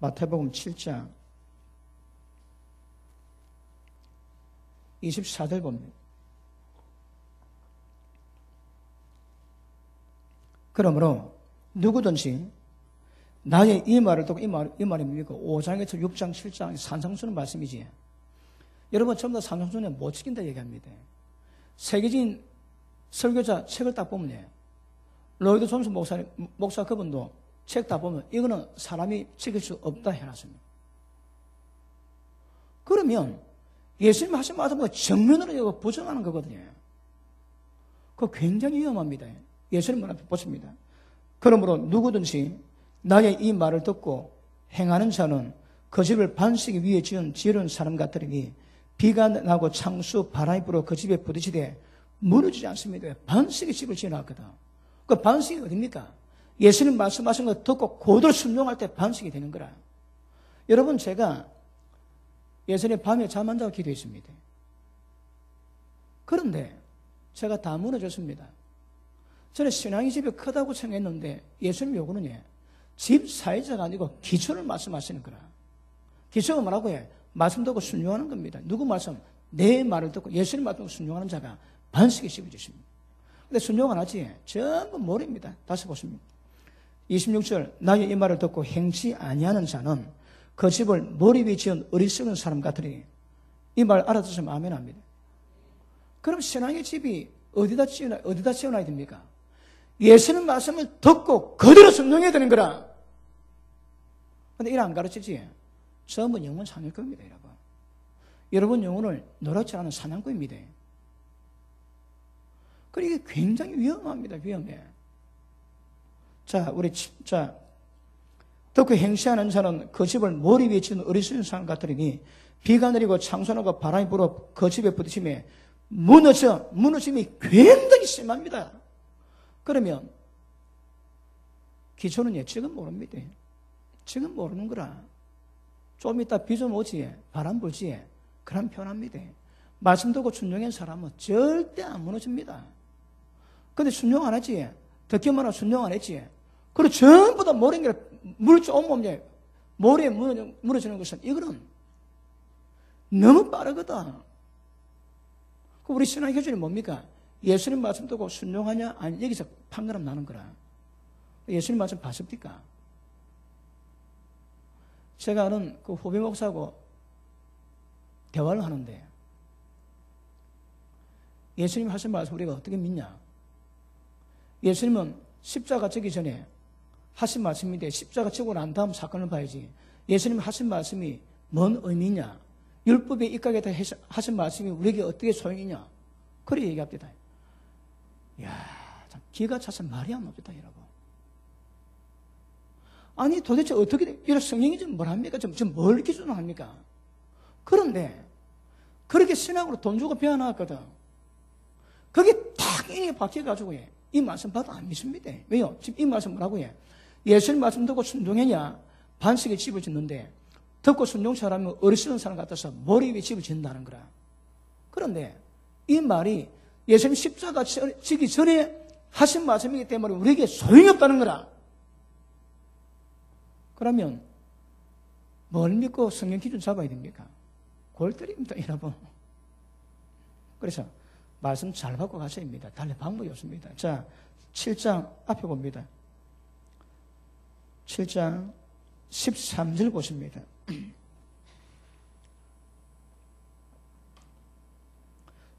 마태복음 7장 24절 봅니다. 그러므로 누구든지 나의 이 말을 듣고 이 말이 뭡니까? 5장에서 6장, 7장 산상수는 말씀이지. 여러분 전부 다 산상수는 못 지킨다 얘기합니다. 세계적인 설교자 책을 딱 보면 로이드 존스 목사 그분도 책 다 보면 이거는 사람이 지킬 수 없다 해놨습니다. 그러면 예수님 하신 말씀과 정면으로 부정하는 거거든요. 그거 굉장히 위험합니다. 예수님 말 앞에 보십니다. 그러므로 누구든지 나의 이 말을 듣고 행하는 자는 그 집을 반석 위에 지은 사람 같으니 비가 나고 창수 바람이 불어 그 집에 부딪히되 무너지지 않습니다. 반석의 집을 지어놨거든. 그 반석이 어딥니까? 예수님 말씀하신 거 듣고 그대로 순종할 때 반석이 되는 거라. 여러분, 제가 예전에 밤에 잠 안 자고 기도했습니다. 그런데 제가 다 무너졌습니다. 저는 신앙이 집이 크다고 생각했는데 예수님 요구는 집 사이즈가 아니고 기초를 말씀하시는 거라. 기초가 뭐라고 해? 말씀 듣고 순종하는 겁니다. 누구 말씀? 내 말을 듣고 예수님 말씀 듣고 순종하는 자가 반석이 집을 짓습니다. 근데 순종 안 하지? 전부 모릅니다. 다시 보십니다. 26절, 나의 이 말을 듣고 행치 아니하는 자는 그 집을 머리 위에 지은 어리석은 사람 같으니, 이 말 알아듣으면 아멘 합니다. 그럼 신앙의 집이 어디다 지어놔야 됩니까? 예수님 말씀을 듣고 그대로 순종해야 되는 거라. 근데 이래 안 가르치지? 전부 영혼 상할 겁니다, 여러분. 여러분 영혼을 노랗지 않은 사냥꾼입니다. 그리고 이게 굉장히 위험합니다, 위험해. 자, 듣고 행시하는 자는 그 집을 머리 위에 지은 어리석은 사람 같으니 비가 내리고 창수나고 바람이 불어 그 집에 부딪히며 무너짐이 굉장히 심합니다. 그러면 기초는 지금 모릅니다. 지금 모르는 거라. 좀 이따 비 좀 오지, 바람 불지, 그럼 편합니다. 말씀 듣고 순종한 사람은 절대 안 무너집니다. 근데 순종 안 했지, 듣기만 하고 순종 안 했지, 그리고 전부 다 모른 게 물질 온몸에 모래에 무너지는 것은 이거는 너무 빠르거든. 우리 신앙의 기준이 뭡니까? 예수님 말씀 듣고 순종하냐? 아니, 여기서 판가름 나는 거라. 예수님 말씀 봤습니까? 제가 아는 그 후배 목사하고 대화를 하는데 예수님 하신 말씀 우리가 어떻게 믿냐? 예수님은 십자가 지기 전에 하신 말씀인데 십자가 지고 난 다음 사건을 봐야지. 예수님 하신 말씀이 뭔 의미냐? 율법에 입각에다 하신 말씀이 우리에게 어떻게 소용이냐? 그래 얘기합니다. 이야, 참 기가 차서 말이 안 나옵니다, 여러분. 아니 도대체 어떻게 이런 성령이 좀 뭐랍니까? 지금 뭘 기준으로 합니까? 그런데 그렇게 신학으로 돈 주고 배워나왔거든. 그게 딱 인에 박혀가지고 이 말씀 봐도 안 믿습니다. 왜요? 지금 이 말씀 뭐라고 해? 예수님 말씀 듣고 순종했냐? 반석에 집을 짓는데 듣고 순종치 않으면 어리석은 사람 같아서 머리 위에 집을 짓는다는 거라. 그런데 이 말이 예수님 십자가 지기 전에 하신 말씀이기 때문에 우리에게 소용이 없다는 거라. 그러면 뭘 믿고 성경 기준 잡아야 됩니까? 골 때립니다, 여러분. 그래서 말씀 잘 받고 가셔야 합니다. 달리 방법이 없습니다. 자, 7장 앞에 봅니다. 7장 13절 보십니다.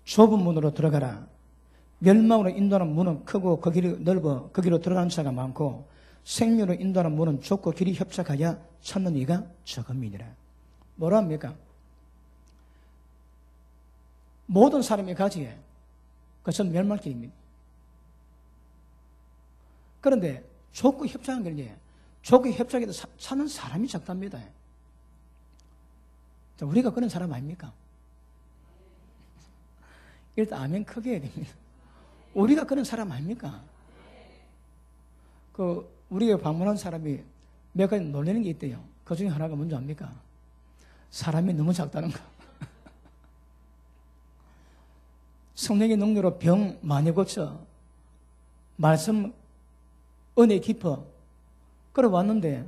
좁은 문으로 들어가라. 멸망으로 인도하는 문은 크고 그 길이 넓어 그 길로 들어가는 자가 많고 생명으로 인도하는 문은 좁고 길이 협착하여 찾는 이가 적음이니라. 뭐라 합니까? 모든 사람이 가지에 그것은 멸망길입니다. 그런데 좁고 협착한 길이 좁고 협착에도 찾는 사람이 적답니다. 우리가 그런 사람 아닙니까? 일단 아멘 크게 해야 됩니다. 우리가 그런 사람 아닙니까? 우리가 방문한 사람이 몇 가지 놀라는 게 있대요. 그 중에 하나가 뭔지 압니까? 사람이 너무 작다는 거. 성령의 능력으로 병 많이 고쳐, 말씀 은혜 깊어, 그래 왔는데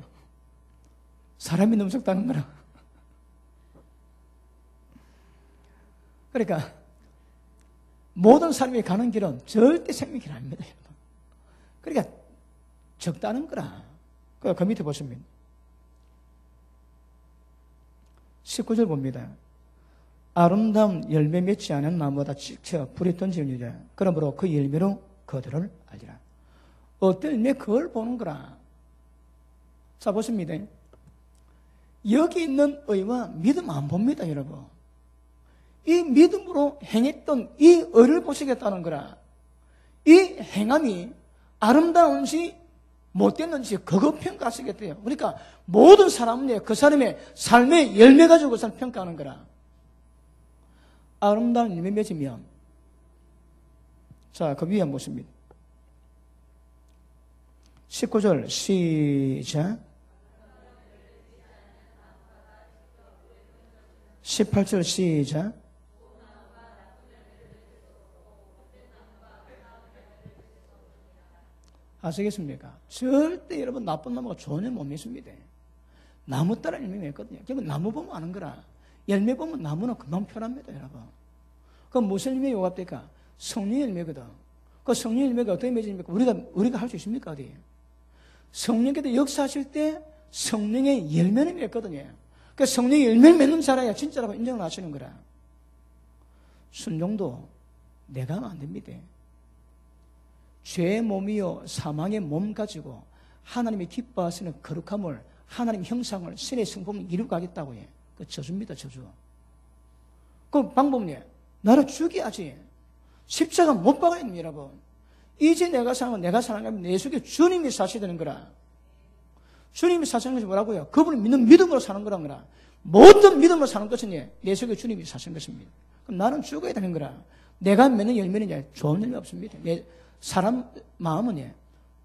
사람이 너무 적다는 거라. 그러니까 모든 사람이 가는 길은 절대 생명길 아닙니다, 여러분. 그러니까 적다는 거라. 그 밑에 보시면 19절 봅니다. 아름다운 열매 맺지 않은 나무보다 지쳐 불이 던지느니라. 그러므로 그 열매로 그들을 알리라. 어떤 열매 그걸 보는 거라. 자, 보십니다. 여기 있는 의와 믿음 안 봅니다, 여러분. 이 믿음으로 행했던 이 의를 보시겠다는 거라. 이 행함이 아름다운지 못됐는지 그거 평가하시겠대요. 그러니까 모든 사람은 그 사람의 삶의 열매 가지고 그 사람 평가하는 거라. 아름다운 열매 맺으면, 자, 그 위에 한번 보십니다. 19절 시작. 18절 시작. 아시겠습니까? 절대 여러분 나쁜 나무가 좋은 열매 못 맺습니다. 나무 따라 열매 맺거든요. 결국 나무 보면 아는 거라. 열매 보면 나무는 금방 표랍니다, 여러분. 그럼 무슨 열매 요갑니까? 성령 열매거든. 그 성령 열매가 어떻게 맺습니까? 우리가 할 수 있습니까? 어디? 성령께서 역사하실 때 성령의 열매를 맺거든요. 그 성령의 열매를 맺는 자라야 진짜라고 인정을 하시는 거라. 순종도 내가 하면 안 됩니다. 죄의 몸이요 사망의 몸 가지고 하나님이 기뻐하시는 거룩함을, 하나님의 형상을, 신의 성품을 이루가겠다고 해. 그 저주입니다, 저주. 그 방법은 나를 죽여야지. 십자가 못 박아야 됩니다, 여러분. 이제 내가 사는 내 속에 주님이 사시되는 거라. 주님이 사시는 것이 뭐라고요? 그분을 믿는 믿음으로 사는 거란 거라. 모든 믿음으로 사는 것은 내 속에 주님이 사시는 것입니다. 그럼 나는 죽어야 되는 거라. 내가 맺는 열매는 좋은 열매 없습니다. 사람 마음은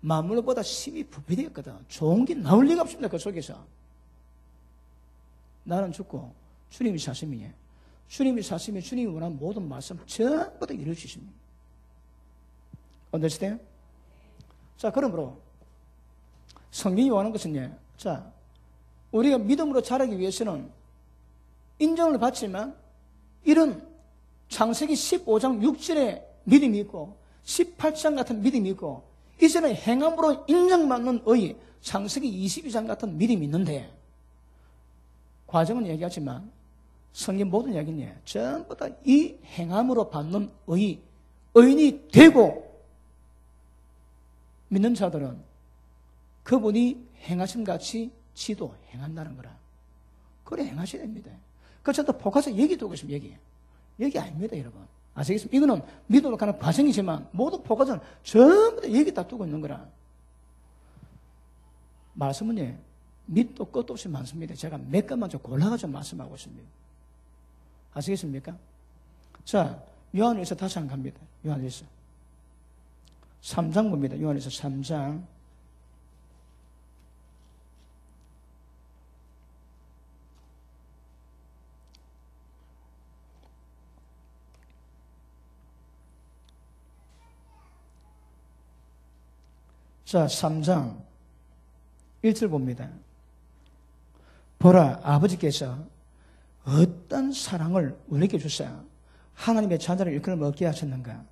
만물보다 심히 부패되었거든. 좋은 게 나올 리가 없습니다. 그 속에서. 나는 죽고 주님이 사시면 주님이 사시면 주님이 원하는 모든 말씀 전부 다 이룰 수 있습니다. understand? 자, 그러므로 성경이 원하는 것은 자, 우리가 믿음으로 자라기 위해서는 인정을 받지만 이런 창세기 15장 6절의 믿음이 있고 18장 같은 믿음이 있고 이제는 행함으로 인정받는 의 창세기 22장 같은 믿음이 있는데 과정은 얘기하지만 성경 모든 이야기는 전부 다 이 행함으로 받는 의인이 되고 믿는 자들은 그분이 행하신 같이 지도 행한다는 거라. 그래 행하셔야 됩니다. 그래서 또 포커스 얘기 두고 있으면 얘기 아닙니다, 여러분. 아시겠습니까? 이거는 믿음으로 가는 과정이지만 모든 포커스는 전부 다 얘기 다 두고 있는 거라. 말씀은 밑도 끝도 없이 많습니다. 제가 몇 가지만 좀 골라가지고 말씀하고 있습니다. 아시겠습니까? 자, 요한일서 다시 한 번 갑니다. 요한일서 3장 봅니다. 요한일서 3장 3장 1절 봅니다. 보라, 아버지께서 어떤 사랑을 우리에게 주사 하나님의 자녀를 일컬음 얻게 하셨는가?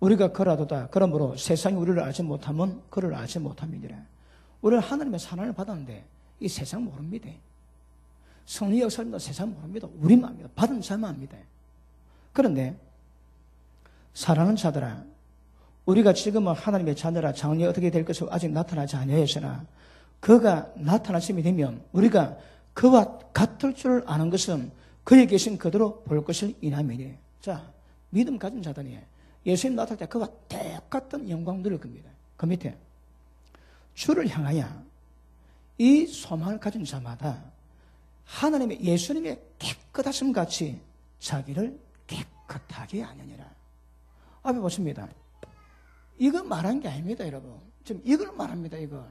우리가 그라도다. 그러므로 세상이 우리를 알지 못하면 그를 알지 못함이니라. 우리는 하나님의 사랑을 받았는데 이 세상 모릅니다. 성령 역사입니다. 세상 모릅니다. 우리만 합니다. 받은 자만 합니다. 그런데 사랑하는 자들아, 우리가 지금은 하나님의 자녀라 장래 어떻게 될 것을 아직 나타나지 아니하였으나 그가 나타나심이 되면 우리가 그와 같을 줄 아는 것은 그에 계신 그대로 볼 것을 인함이니. 자, 믿음 가진 자들이 예수님 나타날 때 그와 똑같은 영광 누릴 겁니다. 그 밑에 주를 향하여 이 소망을 가진 자마다 하나님의 예수님의 깨끗하심 같이 자기를 깨끗하게 하느니라. 앞에 보십니다. 이거 말한 게 아닙니다, 여러분. 지금 이걸 말합니다, 이걸.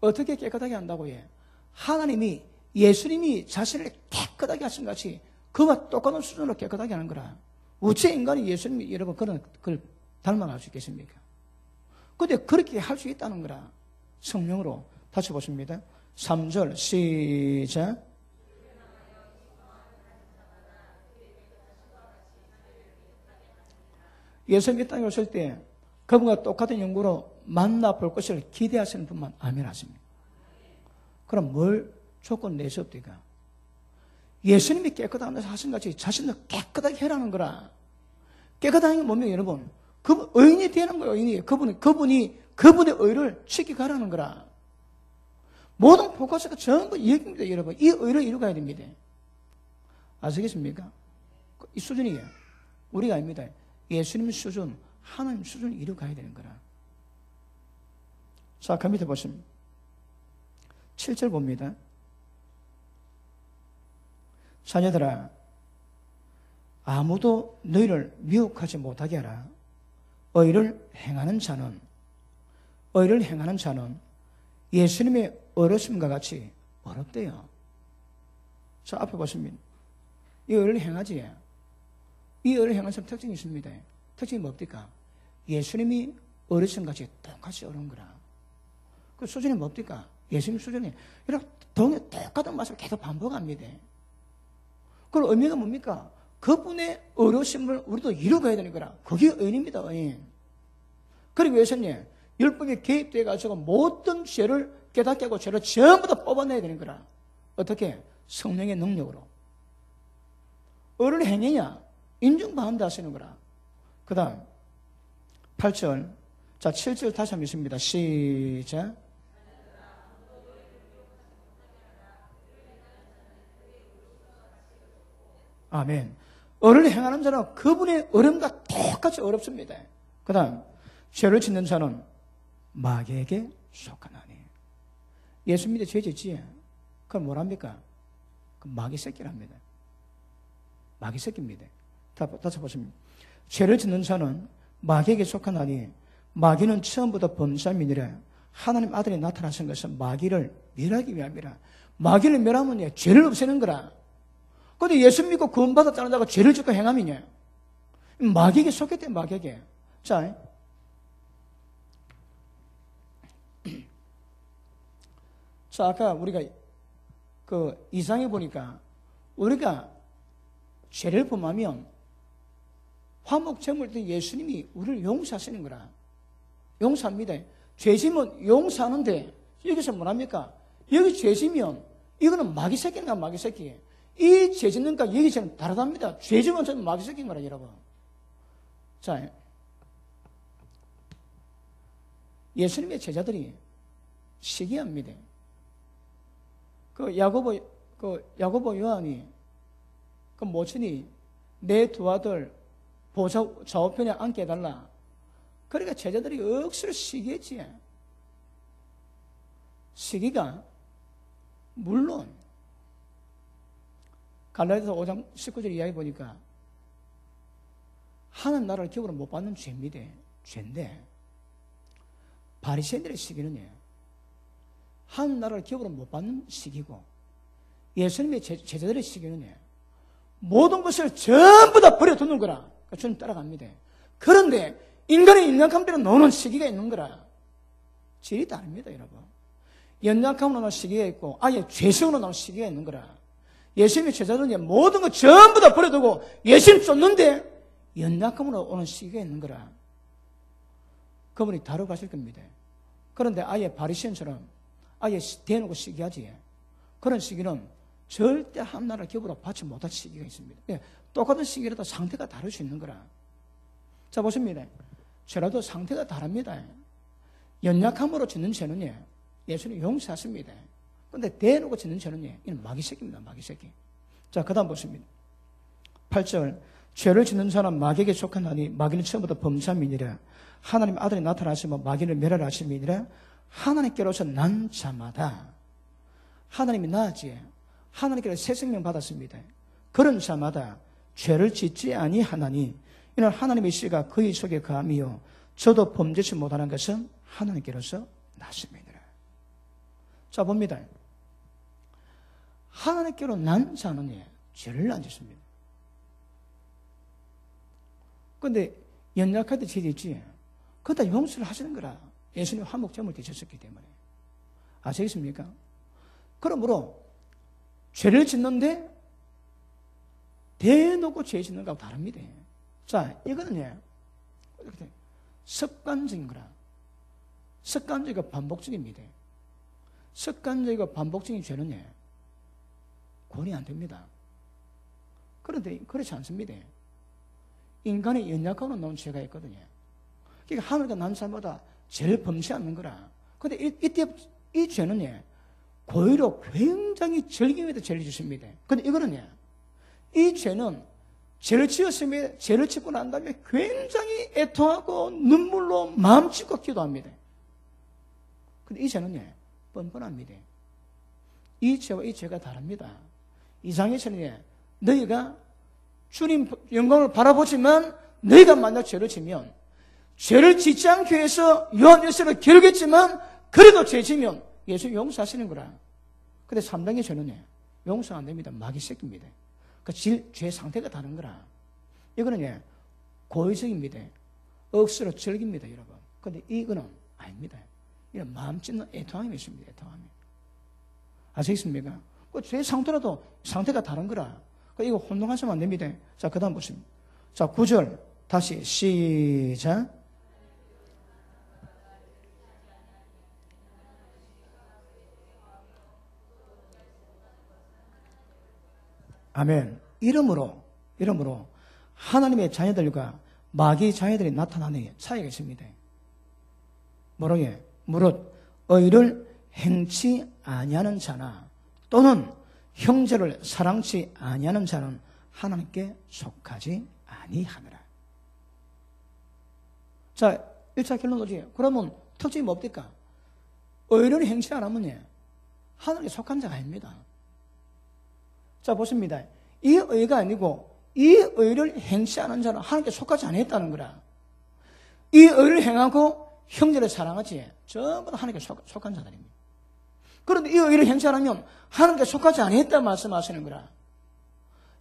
어떻게 깨끗하게 한다고 해? 하나님이, 예수님이 자신을 깨끗하게 하신 같이 그와 똑같은 수준으로 깨끗하게 하는 거라. 어째 인간이 예수님이 여러분 그걸 닮아갈 수 있겠습니까? 근데 그렇게 할 수 있다는 거라. 성령으로. 다시 보십니다. 3절 시작. 예수님 이 땅에 오실 때 그분과 똑같은 연구로 만나볼 것을 기대하시는 분만 아멘 하십니다. 그럼 뭘 조건 내셨옵니까? 예수님이 깨끗하게 하신 같이 자신을 깨끗하게 해라는 거라. 깨끗하게 뭐면 여러분, 그분 의인이 되는 거예요. 의인이. 그분이 그분의 의를 지켜가라는 거라. 모든 포커스가 전부 이 얘기입니다, 여러분. 이 의를 이루어가야 됩니다. 아시겠습니까? 이 수준이에요. 우리가 아닙니다. 예수님 수준, 하나님 수준을 이루어가야 되는 거라. 자, 그 밑에 보시면 7절 봅니다. 자녀들아, 아무도 너희를 미혹하지 못하게 하라. 의를 행하는 자는 예수님의 어렸음과 같이 어렵대요. 자, 앞에 보시면 이 의를 행하지. 이 의를 행하는 사람 특징이 있습니다. 특징이 뭡니까? 예수님이 어렸음같이 똑같이 어려운 거라. 그 수준이 뭡니까? 예수님 수준이 이렇게 똑같은 말씀을 계속 반복합니다. 그 의미가 뭡니까? 그분의 어려우심을 우리도 이루어가야 되는 거라. 그게 의인입니다, 의인. 그리고 예수님, 율법에 개입돼가지고 모든 죄를 깨닫게 하고 죄를 전부 다 뽑아내야 되는 거라. 어떻게? 성령의 능력으로. 의를 행해야 인정받는다 하시는 거라. 그 다음 8절. 자, 7절 다시 한번 읽습니다. 시작. 아멘. 의를 행하는 자는 그분의 어려움과 똑같이 어렵습니다. 그 다음 죄를 짓는 자는 마귀에게 속하나니. 예수 믿어 죄 짓지? 그건 뭐랍니까? 그 마귀 새끼랍니다. 마귀 새끼입니다. 다시 보십니다. 죄를 짓는 자는 마귀에게 속하나니 마귀는 처음부터 범사민이라. 하나님 아들이 나타나신 것은 마귀를 멸하기 위함이라. 마귀를 멸하면 죄를 없애는 거라. 그런데 예수 믿고 구원받았다는 자가 죄를 짓고 행함이냐? 마귀에게 속했대, 마귀에게. 자, 아까 우리가 그 이상해 보니까 우리가 죄를 범하면 화목제물 때 예수님이 우리를 용서하시는 거라. 용서합니다. 죄지면 용서하는데 여기서 뭐랍니까? 여기 죄지면 이거는 마귀 새끼인가 마귀 새끼. 이 죄짓는가 여기 저는 다르답니다. 죄지면 저는 마귀 새끼인 거라 여러분. 자, 예수님의 제자들이 시기합니다. 그 야고보 요한이 그 모친이 내 두 아들 보좌 좌우편에 앉게 해달라. 그러니까 제자들이 억수로 시기했지. 시기가 물론 갈라디아서 5장 19절 이야기 보니까 하나님 나라를 기업으로 못 받는 죄입니다. 죄인데 바리새인들의 시기는 하나님 나라를 기업으로 못 받는 시기고 예수님의 제자들의 시기는 모든 것을 전부 다 버려두는 거라. 그러니까 주님 따라갑니다. 그런데 인간의 연약함대로 노는 시기가 있는 거라. 질이 다릅니다, 여러분. 연약함으로 노는 시기가 있고 아예 죄성으로 노는 시기가 있는 거라. 예수님의 제자들은 모든 것 전부 다 버려두고 예수님 쫓는데 연약함으로 오는 시기가 있는 거라. 그분이 다루고 가실 겁니다. 그런데 아예 바리새인처럼 아예 대놓고 시기하지. 그런 시기는 절대 하나님을 기업으로 받지 못할 시기가 있습니다. 똑같은 시기라도 상태가 다를 수 있는 거라. 자, 보십니다. 죄라도 상태가 다릅니다. 연약함으로 짓는 죄는 예수님 용서하십니다. 그런데 대놓고 짓는 죄는 이는 마귀 새끼입니다. 마귀 새끼. 자, 그 다음 보십니다. 8절. 죄를 짓는 자는 마귀에게 속하나니 마귀는 처음부터 범사민이라. 하나님 아들이 나타나시면 마귀를 멸하라 하심이니라. 하나님께로서 난 자마다 하나님이 나았지. 하나님께로 새 생명 받았습니다. 그런 자마다 죄를 짓지 아니하나니 이는 하나님의 씨가 그의 속에 거함이요 저도 범죄치 못하는 것은 하나님께로서 났습니다. 자, 봅니다. 하나님께로 난 자는 죄를 안 짓습니다. 그런데 연약할 때 죄 짓지. 그거 다 용서를 하시는 거라. 예수님 화목제물 드셨기 때문에. 아시겠습니까? 그러므로 죄를 짓는데 대놓고 죄 짓는 거하고 다릅니다. 자, 이거는 습관적인 거라. 습관적이고 반복적입니다. 습관적이고 반복적인 죄는 권이 안 됩니다. 그런데 그렇지 않습니다. 인간의 연약함으로 나온 죄가 있거든요. 그러니까 하늘과 난 사람보다 죄를 범치 않는 거라. 그런데 이때 이 죄는 고의로 굉장히 즐기면서 죄를 짓습니다. 그런데 이거는 이 죄는 죄를 지었으면 죄를 짓고 난 다음에 굉장히 애통하고 눈물로 마음 찢고 기도합니다. 근데 이 죄는 뻔뻔합니다. 이 죄와 이 죄가 다릅니다. 이상해서는 너희가 주님 영광을 바라보지만 너희가 만약 죄를 지면 죄를 짓지 않기 위해서 요한 일서를 기록했지만 그래도 죄 지면 예수 용서하시는 거라. 근데 3단계 죄는 용서 안 됩니다. 마귀 새끼입니다. 그러니까 죄 상태가 다른 거라. 이거는 고의적입니다. 억수로 즐깁니다, 여러분. 근데 이거는 아닙니다. 이건 마음 찢는 애통함이 있습니다. 애통함이. 아시겠습니까? 죄 상태라도 상태가 다른 거라. 이거 혼동하시면 안 됩니다. 자, 그 다음 보십니다. 자, 9절. 다시 시작. 아멘. 이름으로 하나님의 자녀들과 마귀의 자녀들이 나타나는 차이가 있습니다. 뭐라고? 무릇 의를 행치 아니하는 자나 또는 형제를 사랑치 아니하는 자는 하나님께 속하지 아니하느라. 자, 1차 결론 오지. 그러면 특징이 뭡니까? 의를 행치 안 하면 하나님께 속한 자가 아닙니다. 자, 보십니다. 이 의가 아니고 이 의를 행치 않은 자는 하나님께 속하지 아니했다는 거라. 이 의를 행하고 형제를 사랑하지 전부 다 하나님께 속한 자들입니다. 그런데 이 의를 행치 않으면 하나님께 속하지 아니했다 말씀하시는 거라.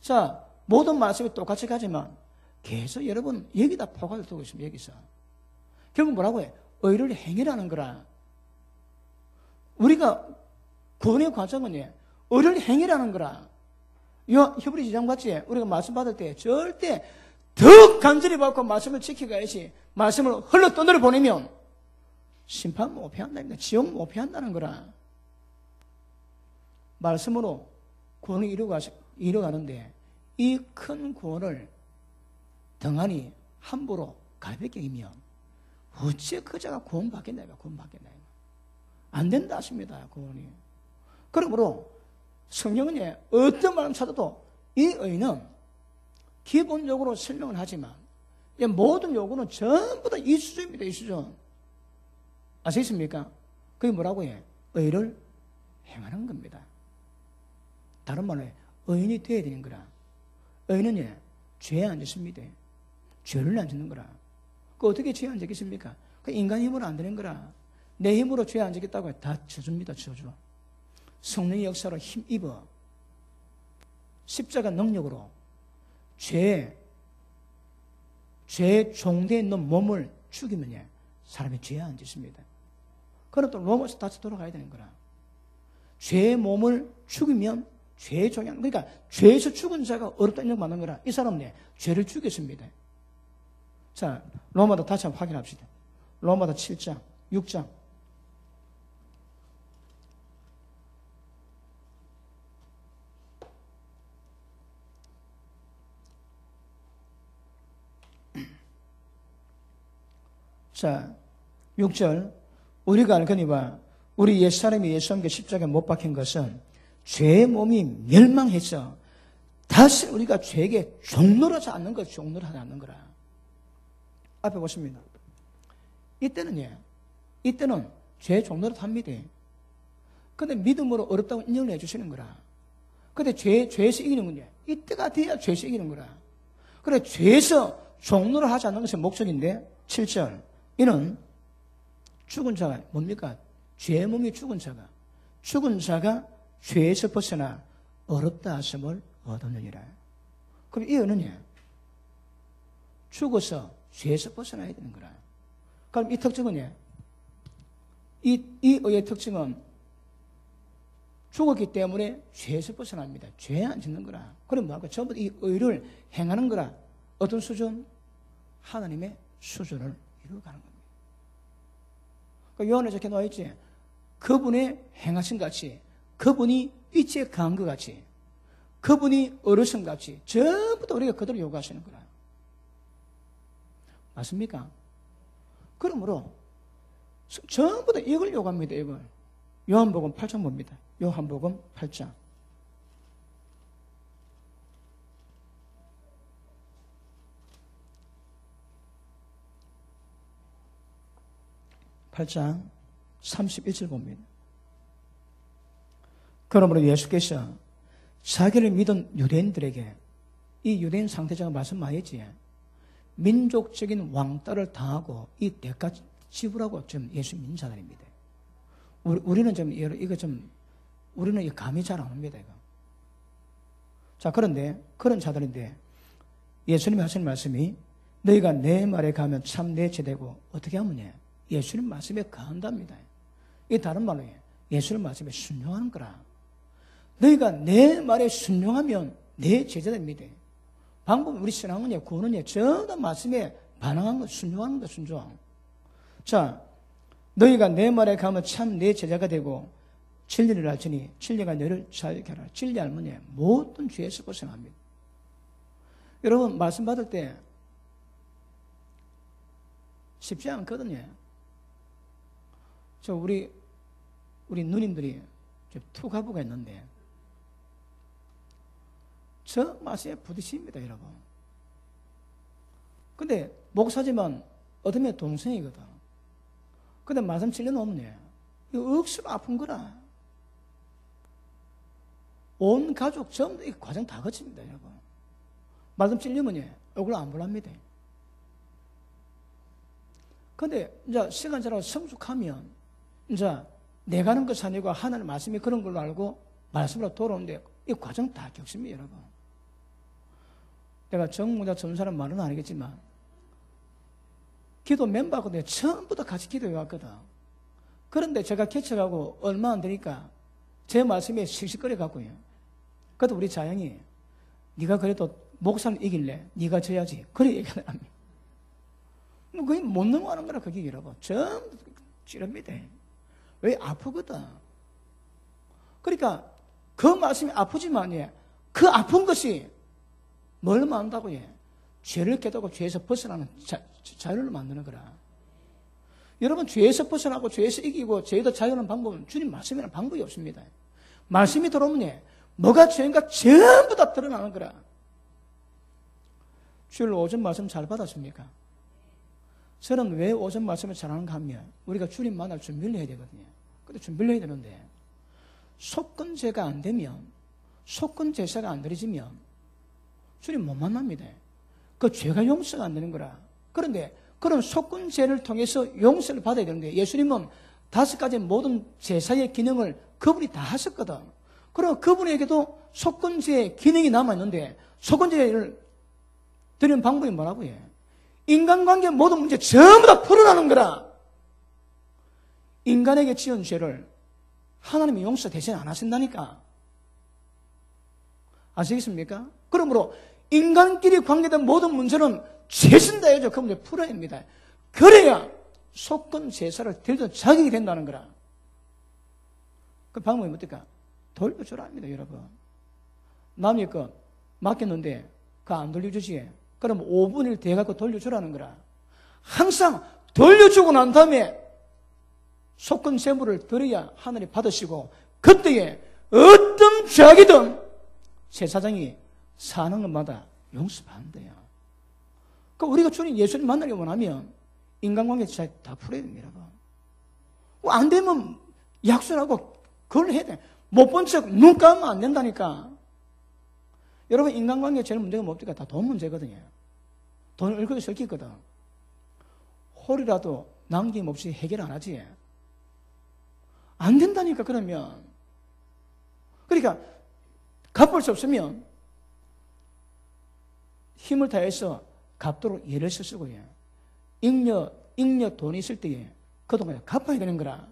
자, 모든 말씀이 똑같이 가지만 계속 여러분 여기다 포괄을 두고 있습니다. 여기서 결국 뭐라고 해? 의를 행이라는 거라. 우리가 구원의 과정은 의를 행이라는 거라. 히브리 2장 봤지? 우리가 말씀 받을 때 절대 더 간절히 받고 말씀을 지켜가야지. 말씀을 흘러 떠내려 보내면 심판 못 피한다니까. 지옥 못 피한다는 거라. 말씀으로 구원을 이루어가는데 이 큰 구원을 등한히 함부로 가볍게 이면 어째 그자가 구원받겠나 이거 구원받겠나 이거 안 된다 하십니다. 구원이. 그러므로 성령은 어떤 말을 찾아도 이 의는 기본적으로 설명을 하지만 모든 요구는 전부 다 이 수준입니다. 이 수준. 아시겠습니까? 그게 뭐라고 해? 의를 행하는 겁니다. 다른 말로 의인이 되어야 되는 거라. 의인은 죄에 안 짓습니다. 죄를 안 짓는 거라. 그 어떻게 죄에 안 짓겠습니까? 그 인간 힘으로 안 되는 거라. 내 힘으로 죄에 안 짓겠다고 다 쳐줍니다. 쳐줘. 성령의 역사로 힘입어 십자가 능력으로 죄에 종되어 있는 몸을 죽이면 사람이 죄에 안 짓습니다. 그럼 또 로마서 다시 돌아가야 되는 거라. 죄의 몸을 죽이면 죄의 종이 안, 그러니까 죄에서 죽은 자가 어렵다 인정 받는 거라. 이 사람은 죄를 죽였습니다. 자, 로마서 다시 한번 확인합시다. 로마서 7장, 6장. 자, 6절. 우리가 알거니와 우리 옛사람이 예수 함께 십자가에 못 박힌 것은 죄의 몸이 멸망해서 다시 우리가 죄에게 종노하지 않는 것, 종노하지 않는 거라. 앞에 보십니다. 이때는 죄의 종노릇 합니다. 근데 믿음으로 어렵다고 인정을 해주시는 거라. 근데 죄에서 이기는 건데, 이때가 돼야 죄에서 이기는 거라. 그래, 죄에서 종노를 하지 않는 것이 목적인데, 7절. 이는 죽은 자가 뭡니까? 죄의 몸이 죽은 자가 죄에서 벗어나 어렵다 하심을 얻었느니라. 그럼 이 의는 죽어서 죄에서 벗어나야 되는 거라. 그럼 이 특징은 이 의의 특징은 죽었기 때문에 죄에서 벗어납니다. 죄에 안 짓는 거라. 그럼 뭐하고 전부 이 의를 행하는 거라. 어떤 수준? 하나님의 수준을 이루어가는 겁니다. 그러니까 요한에 적혀 나와 있지. 그분의 행하신 같이, 그분이 빛에 강한 것 같이, 그분이 어르신 같이 전부 다 우리가 그대로 요구하시는 거라. 맞습니까? 그러므로 전부 다 이걸 요구합니다. 이걸. 요한복음 8장 봅니다. 요한복음 8장. 8장 31절 봅니다. 그러므로 예수께서 자기를 믿은 유대인들에게, 이 유대인 상태자가 말씀 많이 했지, 민족적인 왕따를 당하고 이 대가 지불하고 좀 예수 믿는 자들입니다. 우리는 좀 이거 좀 우리는 이 감이 잘 안 옵니다. 이거. 자, 그런데 그런 자들인데 예수님이 하시는 말씀이 너희가 내 말에 가면 참 내 제되고 어떻게 하면 예수님 말씀에 가한답니다. 이 다른 말로 예수님 말씀에 순종하는 거라. 너희가 내 말에 순종하면 내 제자됩니다. 방법 우리 신앙은 구원은 전부 다 말씀에 반응하는 것, 순종하는 것, 순종. 자, 너희가 내 말에 가면 참 내 제자가 되고 진리를 알지니 진리가 너를 자유케 하라. 진리 알면 모든 죄에서 벗어납니다. 여러분 말씀 받을 때 쉽지 않거든요. 저 우리 누님들이 투가부가 있는데 저 말씀에 부딪힙니다, 여러분. 근데 목사지만 어둠의 동생이거든. 근데 말씀 찔러놓으면 이거 억수로 아픈 거라. 온 가족 전부 이 과정 다 거칩니다, 여러분. 말씀 찔리면 얼굴 안 볼랍니다. 근데 이제 시간 지나고 성숙하면 이제 내가 하는 것 아니고 하나님 말씀이 그런 걸로 알고 말씀으로 돌아오는데 이 과정 다 겪습니다, 여러분. 내가 정무자 전사는 말은 아니겠지만 기도 멤버하고 처음부터 같이 기도해 왔거든. 그런데 제가 개척하고 얼마 안 되니까 제 말씀에 씩씩거려 갖고요. 그래도 우리 자양이 네가 그래도 목사를 이길래 네가 져야지. 그래 얘기를 합니다. 그게 못 넘어가는 거라 그게 여러분. 전부 찌릅니다. 왜 아프거든. 그러니까 그 말씀이 아프지만 그 아픈 것이 뭘 만든다고 죄를 깨닫고 죄에서 벗어나는 자유를 만드는 거라. 여러분 죄에서 벗어나고 죄에서 이기고 죄에서 자유하는 방법은 주님 말씀이라는 방법이 없습니다. 말씀이 들어오면 뭐가 죄인가 전부 다 드러나는 거라. 주일 오전 말씀 잘 받았습니까? 저는 왜 오전 말씀을 잘하는가 하면 우리가 주님 만날 준비를 해야 되거든요. 근데 준비를 해야 되는데 속건제가 안 되면, 속건 제사가 안 드려지면 주님 못 만납니다. 그 죄가 용서가 안 되는 거라. 그런데 그런 속건제를 통해서 용서를 받아야 되는데 예수님은 5가지 모든 제사의 기능을 그분이 다 하셨거든. 그럼 그분에게도 속건제의 기능이 남아있는데 속건제를 드리는 방법이 뭐라고 해? 인간관계 모든 문제 전부 다 풀어나는 거라. 인간에게 지은 죄를 하나님이 용서 대신 안 하신다니까. 아시겠습니까? 그러므로 인간끼리 관계된 모든 문제는 최선 다해서 그 문제 풀어야 됩니다. 그래야 속건 제사를 드리던 자격이 된다는 거라. 그 방법이 뭡니까? 돌려주라 합니다, 여러분. 남의 거 맡겼는데 그거 안 돌려주지. 그럼 5분을 대갖고 돌려주라는 거라. 항상 돌려주고 난 다음에 속건 제물을 드려야 하늘이 받으시고 그때에 어떤 죄악이든 제사장이 사는 것마다 용서받는대요. 그러니까 우리가 주님 예수님 만나기 원하면 인간관계 잘 다 풀어야 됩니다. 안 되면 약속하고 그걸 해야 돼. 못 본 척 눈 감으면 안 된다니까. 여러분 인간관계 제일 문제가 뭡니까? 다 돈 문제거든요. 돈을 얼굴에 썩히거든. 홀이라도 남김없이 해결 안 하지. 안 된다니까. 그러면 그러니까 갚을 수 없으면 힘을 다해서 갚도록 예를 쓰고 잉여 돈이 있을 때에 그동안 갚아야 되는 거라.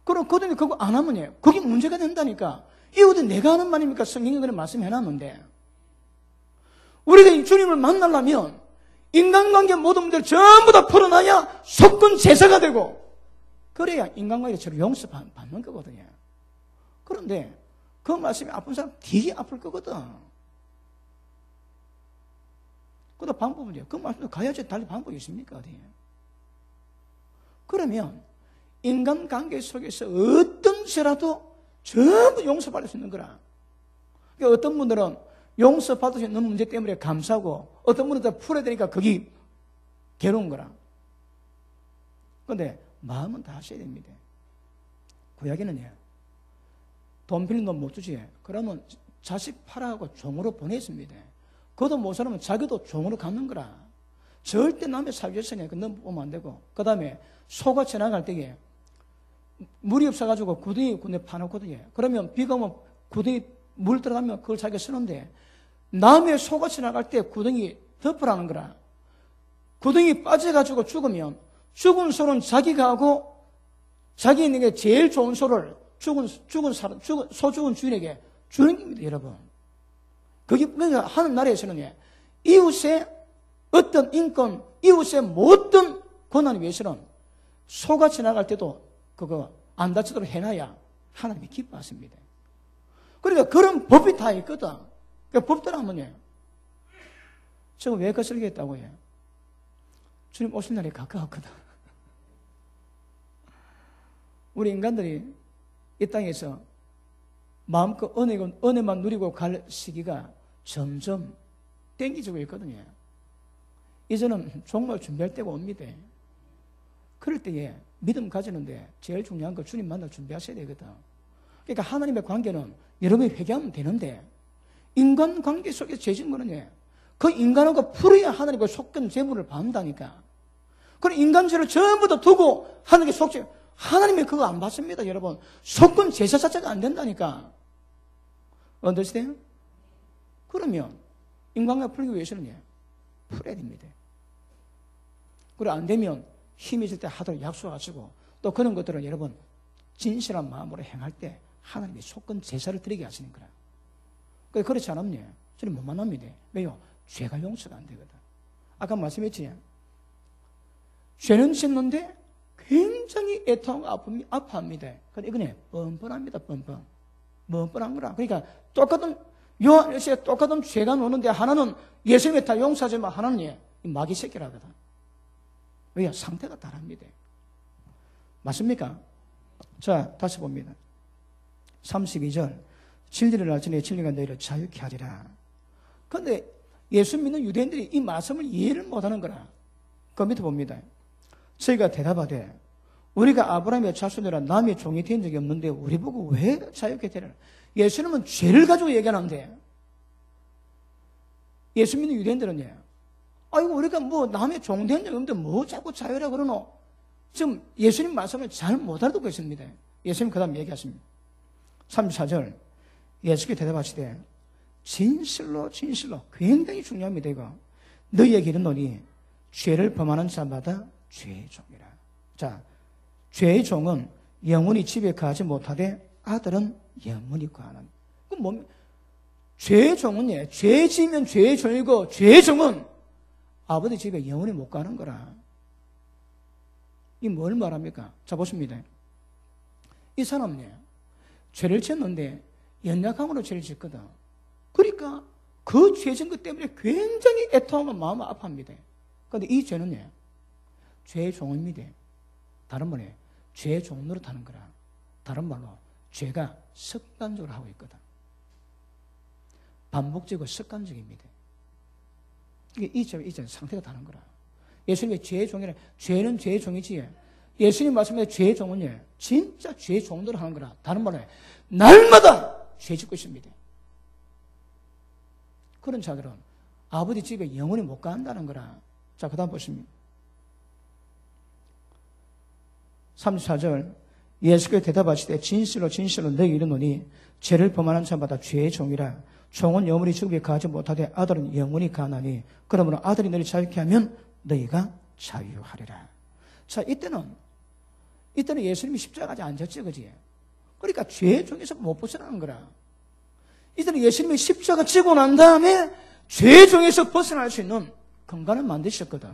그럼 그동안 그거 안 하면 그게 문제가 된다니까. 이것도 내가 하는 말입니까? 성경에 그런 말씀 해놨는데 우리가 주님을 만나려면 인간관계 모든 문제를 전부 다 풀어놔야 속건 제사가 되고 그래야 인간관계처럼 용서받는 거거든요. 그런데 그 말씀이 아픈 사람 되게 아플 거거든. 그다 방법은요. 그 말씀도 가야지 달리 방법이 있습니까? 어디에? 그러면 인간관계 속에서 어떤 죄라도 전부 용서받을 수 있는 거라. 그러니까 어떤 분들은 용서받을 수 있는 문제 때문에 감사하고 어떤 분들은 풀어야 되니까 거기 괴로운 거라. 그런데 마음은 다 하셔야 됩니다. 구약에는 돈 빌린 돈 못 주지. 그러면 자식 팔아가고 종으로 보냈습니다. 그것도 못 살면 자기도 종으로 갚는 거라. 절대 남의 살주선에 넘보면 안 되고. 그 다음에 소가 지나갈 때에 물이 없어가지고 구덩이 군에 파놓거든요. 그러면 비가 오면 구덩이 물 들어가면 그걸 자기가 쓰는데 남의 소가 지나갈 때 구덩이 덮으라는 거라. 구덩이 빠져가지고 죽으면 죽은 소는 자기가 하고 자기 있는 게 제일 좋은 소를 소 죽은 주인에게 주는 겁니다, 여러분. 그러니까 하는 나라에서는 이웃의 어떤 인권, 이웃의 모든 권한을 위해서는 소가 지나갈 때도 그거 안 다치도록 해놔야 하나님이 기뻐하십니다. 그러니까 그런 법이 다 있거든. 그 법대로 하면 저거 왜 거슬리겠다고 해요? 주님 오실 날이 가까웠거든. 우리 인간들이 이 땅에서 마음껏 은혜만 누리고 갈 시기가 점점 땡기지고 있거든요. 이제는 정말 준비할 때가 옵니다. 그럴 때에 믿음 가지는데 제일 중요한 거 주님 만날 준비하셔야 되거든. 그러니까 하나님의 관계는 여러분이 회개하면 되는데 인간관계 속에서 죄진 거는 그 인간하고 풀어야 하나님과 속된 재물을 받는다니까. 그런 인간죄를 전부 다 두고 하나님께 속죄. 하나님이 그거 안 받습니다, 여러분. 속건 제사 자체가 안 된다니까. 언더스탠? 그러면 인간관계 풀기 위해서는 풀어야 됩니다. 그리고 안 되면 힘이 있을 때 하도록 약속하시고 또 그런 것들을 여러분 진실한 마음으로 행할 때 하나님이 속건 제사를 드리게 하시는 거라. 그렇지 않으면 저는 못 만납니다. 왜요? 죄가 용서가 안 되거든. 아까 말씀했지? 죄는 짓는데 굉장히 애통하고 아파합니다. 근데 이거는 뻔뻔합니다, 뻔뻔. 뻔뻔한 거라. 그러니까 똑같은 요한일서에 똑같은 죄가 노는데 하나는 예수님이 다 용서하지만 하나는 마귀 새끼라거든. 왜? 상태가 다릅니다. 맞습니까? 자, 다시 봅니다. 32절. 진리를 알지니 진리가 너희를 자유케 하리라. 그런데 예수 믿는 유대인들이 이 말씀을 이해를 못하는 거라. 그 밑에 봅니다. 저희가 대답하되 우리가 아브라함의 자손이라 남의 종이 된 적이 없는데 우리 보고 왜 자유케 되리라. 예수님은 죄를 가지고 얘기하는데 예수 믿는 유대인들은 아이고 우리가 뭐 남의 종 된 적이 없는데 뭐 자꾸 자유라 그러노. 지금 예수님 말씀을 잘 못 알아듣고 있습니다. 예수님 그 다음 얘기하십니다. 34절. 예수께 대답하시되 진실로 굉장히 중요합니다. 이거 너희에게 이르노니 죄를 범하는 자마다 죄의 종이라. 자, 죄의 종은 영원히 집에 가지 못하되 아들은 영원히 거하는. 그럼 뭡니까? 죄의 종은 죄 지면 죄의 종이고 죄의 종은 아버지 집에 영원히 못 가는 거라. 이 뭘 말합니까? 자, 보십니다. 이 사람이 죄를 지었는데 연약함으로 죄를 짓거든. 그러니까 그 죄 짓는 것 때문에 굉장히 애통하고 마음이 아파합니다. 그런데 이 죄는 죄의 종입니다. 다른 말에 죄의 종 노릇하는 거라. 다른 말로 죄가 습관적으로 하고 있거든. 반복적이고 습관적입니다. 이 죄는 상태가 다른 거라. 예수님의 죄의 종이라. 죄는 죄의 종이지. 예수님 말씀에 죄의 종은 진짜 죄의 종들을 하는 거라. 다른 말로 날마다 죄 짓고 있습니다. 그런 자들은 아버지 집에 영원히 못 간다는 거라. 자, 그 다음 보십니다. 34절. 예수께서 대답하시되 진실로 너희에게 이르노니 죄를 범하는 자마다 죄의 종이라. 종은 영원히 지옥에 가지 못하되 아들은 영원히 가나니 그러므로 아들이 너희를 자유케 하면 너희가 자유하리라. 자, 이때는 예수님이 십자가에 앉았지, 그지? 그러니까 죄 중에서 못 벗어나는 거라. 이때는 예수님이 십자가 지고 난 다음에 죄 중에서 벗어날 수 있는 건강을 만드셨거든.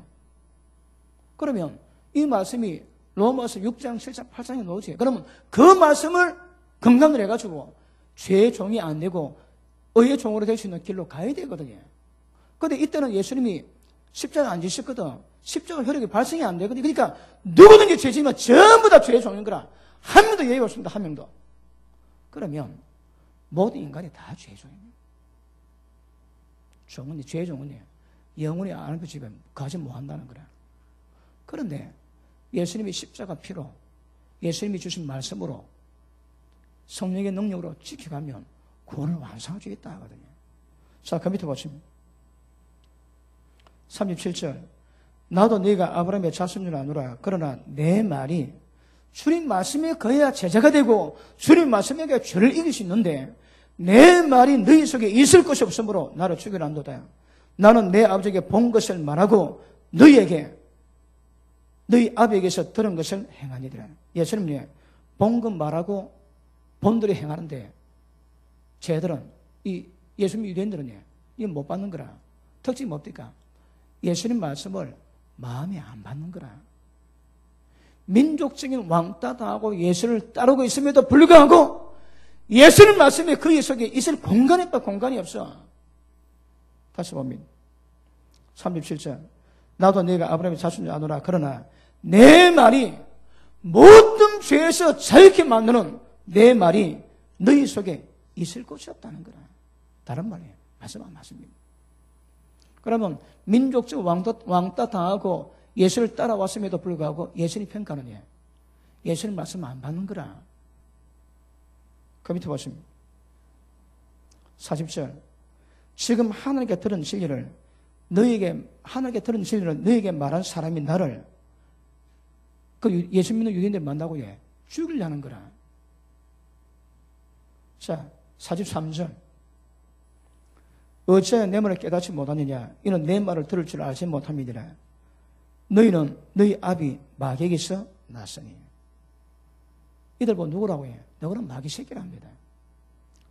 그러면 이 말씀이 로마서 6장, 7장, 8장에 나오지. 그러면 그 말씀을 건강을 해가지고 죄의 종이 안 되고 의의 종으로 될 수 있는 길로 가야 되거든요. 그런데 이때는 예수님이 십자가 안 지셨거든. 십자가 혈액이 발생이 안 되거든. 그러니까 누구든지 죄지면 전부 다 죄의 종인 거라. 한 명도 예외 없습니다. 한 명도. 그러면 모든 인간이 다 죄의 종입니다. 죄의 종은 영원히 아는 집에 가지 못한다는 거라. 그런데 예수님이 십자가 피로 예수님이 주신 말씀으로 성령의 능력으로 지켜가면 구원을 완성할 수 있다 하거든요. 자, 그 밑에 보시면 37절 나도 네가 아브라함의 자손을 아노라. 그러나 내 말이 주님 말씀에 거해야 제자가 되고 주님 말씀에 거해야 죄를 이길 수 있는데 내 말이 너희 속에 있을 것이 없으므로 나를 죽이려 한도다. 나는 내 아버지에게 본 것을 말하고 너희에게 너희 아버지에게서 들은 것을 행하니라. 예수님이 본 것 말하고 본들이 행하는데 쟤들은 이 예수님 유대인들은 이거 못 받는 거라. 특징이 뭡니까? 예수님 말씀을 마음에 안 받는 거라. 민족적인 왕따 당하고 예수를 따르고 있음에도 불구하고 예수님 말씀에 그 속에 있을 공간이 없어. 다시 보면 37절 나도 네가 아브라함의 자손인 줄 아노라. 그러나 내 말이 모든 죄에서 자유케 만드는 내 말이 너희 속에 있을 곳이 없다는 거라. 다른 말이에요. 말씀 안 맞습니다. 그러면 민족적 왕따 당하고 예수를 따라왔음에도 불구하고 예수님 평가는 예수님 말씀 안 받는 거라. 그 밑에 보시면 40절 지금 하나님께 들은 진리를 너에게 말한 사람이 나를 그 예수 믿는 유대인들 만나고 죽이려는 거라. 자, 43절 어찌하여 내 말을 깨닫지 못하느냐. 이는 내 말을 들을 줄 알지 못함이니라. 너희는 너희 아비 마귀에게서 났으니. 이들 보고 누구라고 해? 너희는 마귀 새끼랍니다.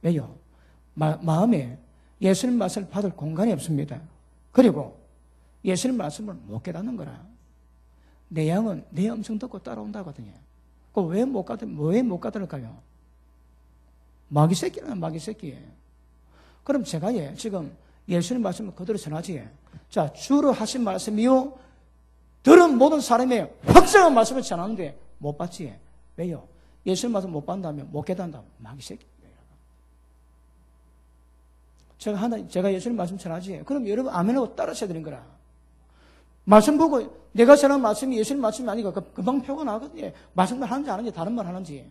왜요? 마음에 예수님 말씀을 받을 공간이 없습니다. 그리고 예수님 말씀을 못 깨닫는 거라. 내 양은 내 음성 듣고 따라온다거든요. 왜 못 가들을까요? 마귀 새끼라는 마귀 새끼예요. 그럼 제가 지금 예수님 말씀을 그대로 전하지. 자, 주로 하신 말씀이요. 들은 모든 사람의 확실한 말씀을 전하는데 못 받지. 왜요? 예수님 말씀 못 받는다면 못 깨닫는다면 마귀 새끼예요. 제가 예수님 말씀 전하지. 그럼 여러분 아멘하고 따라셔야 되는 거라. 말씀 보고 내가 전한 말씀이 예수님 말씀이 아니고 금방 표가 나거든요. 말씀만 하는지 안 하는지 다른 말 하는지.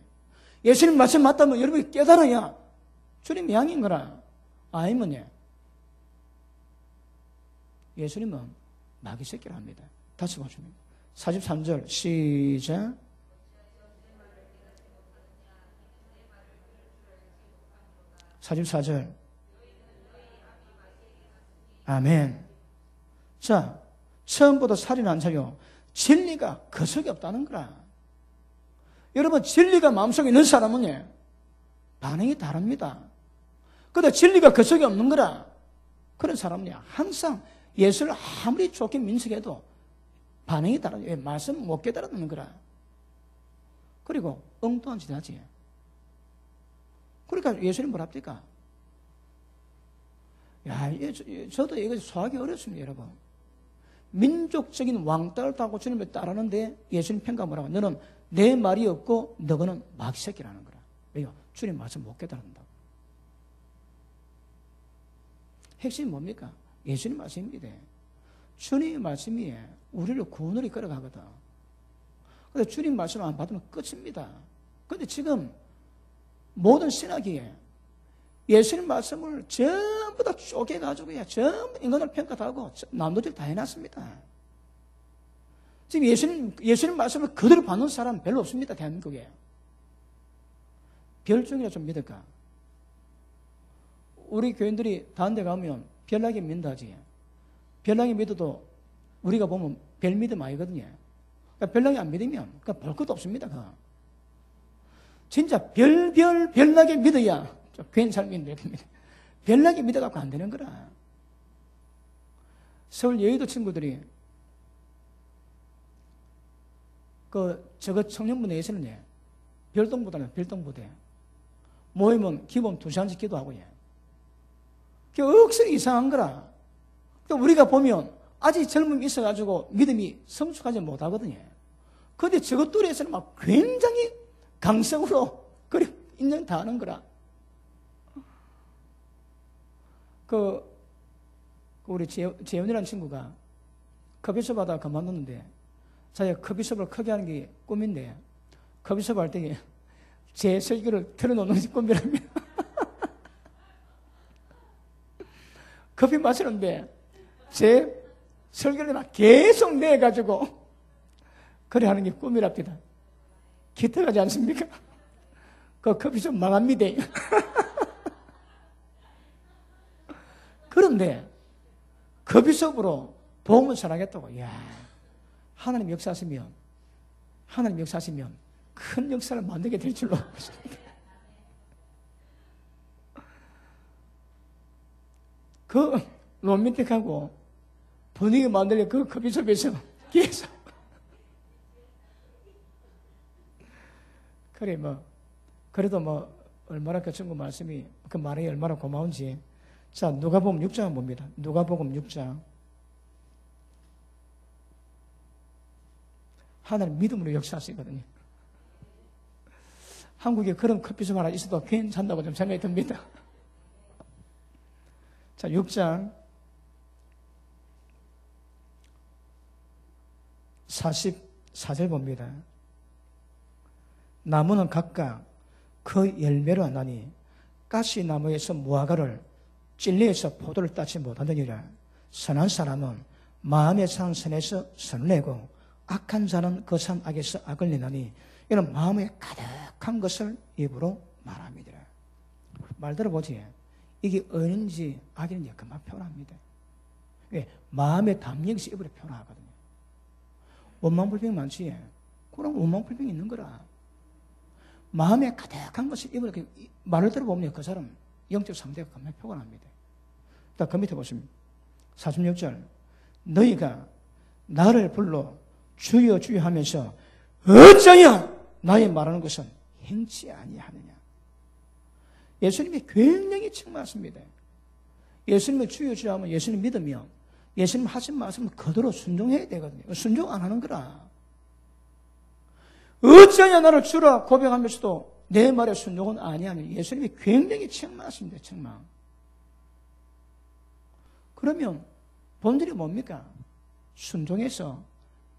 예수님 말씀 맞다면 여러분이 깨달아야 주님 양인 거라. 아니면 예수님은 마귀 새끼라 합니다. 다시 보시면 43절 시작. (44절) 아멘. 자, 처음부터 살인한 자요 진리가 그 속에 없다는 거라. 여러분 진리가 마음속에 있는 사람은 반응이 다릅니다. 그런데 진리가 그 속에 없는 거라. 그런 사람은 항상 예수를 아무리 좋게 민식해도 반응이 다르죠. 왜? 말씀 못 깨달았는 거라. 그리고 엉뚱한 짓 하지. 그러니까 예수님 뭐랍니까? 저도 이거 소화하기 어렵습니다, 여러분. 민족적인 왕따를 타고 주님을 따르는데 예수님 평가 뭐라고? 너는 내 말이 없고 너는 마귀 새끼라는 거라. 왜요? 주님 말씀 못 깨달은다고. 핵심이 뭡니까? 예수님 말씀입니다. 주님 말씀이 우리를 구원으로 이끌어가거든. 그런데 주님 말씀을 안 받으면 끝입니다. 그런데 지금 모든 신학이 예수님 말씀을 전부 다 쪼개가지고 전부 인간을 평가하고 남도들 다 해놨습니다. 지금 예수님 말씀을 그대로 받는 사람 별로 없습니다, 대한민국에. 별종이라 좀 믿을까? 우리 교인들이 다른 데 가면 별나게 믿는다지. 별나게 믿어도 우리가 보면 별 믿음 아니거든요. 그러니까 별나게 안 믿으면 볼 것도 없습니다. 진짜 별나게 믿어야 괜히 잘 믿는 겁니다. 별나게 믿어갖고 안 되는 거라. 서울 여의도 친구들이 저거 청년부대에서는 별동부대는 별동부대. 모이면 기본 2시간씩 기도하고 억수로 이상한 거라. 우리가 보면 아직 젊음이 있어가지고 믿음이 성숙하지 못하거든요. 그런데 저것 또래에서는 막 굉장히 강성으로 그래 인정 다 하는 거라. 우리 재현이라는 친구가 커피숍 하다가 그만뒀는데 자기가 커피숍을 크게 하는 게 꿈인데 커피숍 할 때 제 설교를 틀어놓는 꿈이랍니다. 커피 마시는데 제 설교를 막 계속 내가지고 그래 하는 게 꿈이랍니다. 기특하지 않습니까? 그 커피숍 망합니다. 그런데 커피숍으로 복음을 전하겠다고. 이야, 하나님 역사하시면 큰 역사를 만들게 될 줄로 믿습니다. 그 로맨틱하고 분위기 만들려 그 커피숍에서 계속 그래 그래도 얼마나 그 친구 말씀이 그 말이 얼마나 고마운지. 자, 누가복음 6장 봅니다. 누가복음 6장. 하나님 믿음으로 역사하시거든요. 한국에 그런 커피숍 하나 있어도 괜찮다고 좀 생각이 듭니다. 자, 6장 44절 봅니다. 나무는 각각 그 열매로 하나니 가시나무에서 무화과를 찔레에서 포도를 따지 못하느니라. 선한 사람은 마음에 산 선에서 선을 내고 악한 자는 그 산 악에서 악을 내나니 이는 마음에 가득한 것을 입으로 말합니다. 말 들어보지. 이게 언인지 악인지 그만 표현합니다. 왜? 마음에 담력이 입으로 표현하거든요. 원망불평이 많지. 그럼 원망불평이 있는 거라. 마음에 가득한 것을 입으로 말을 들어보면 그 사람 영적 상태가 그만 표현합니다. 그 밑에 보시면 46절 너희가 나를 불러 주여 주여 하면서 어쩌냐 나의 말하는 것은 행치 아니하느냐. 예수님이 굉장히 책망하십니다. 예수님을 주여 주여 하면 예수님 믿으며 예수님 하신 말씀을 그대로 순종해야 되거든요. 순종 안 하는 거라. 어쩌냐 나를 주라 고백하면서도 내 말에 순종은 아니하면 예수님이 굉장히 책망하십니다. 책망. 그러면 본질이 뭡니까? 순종해서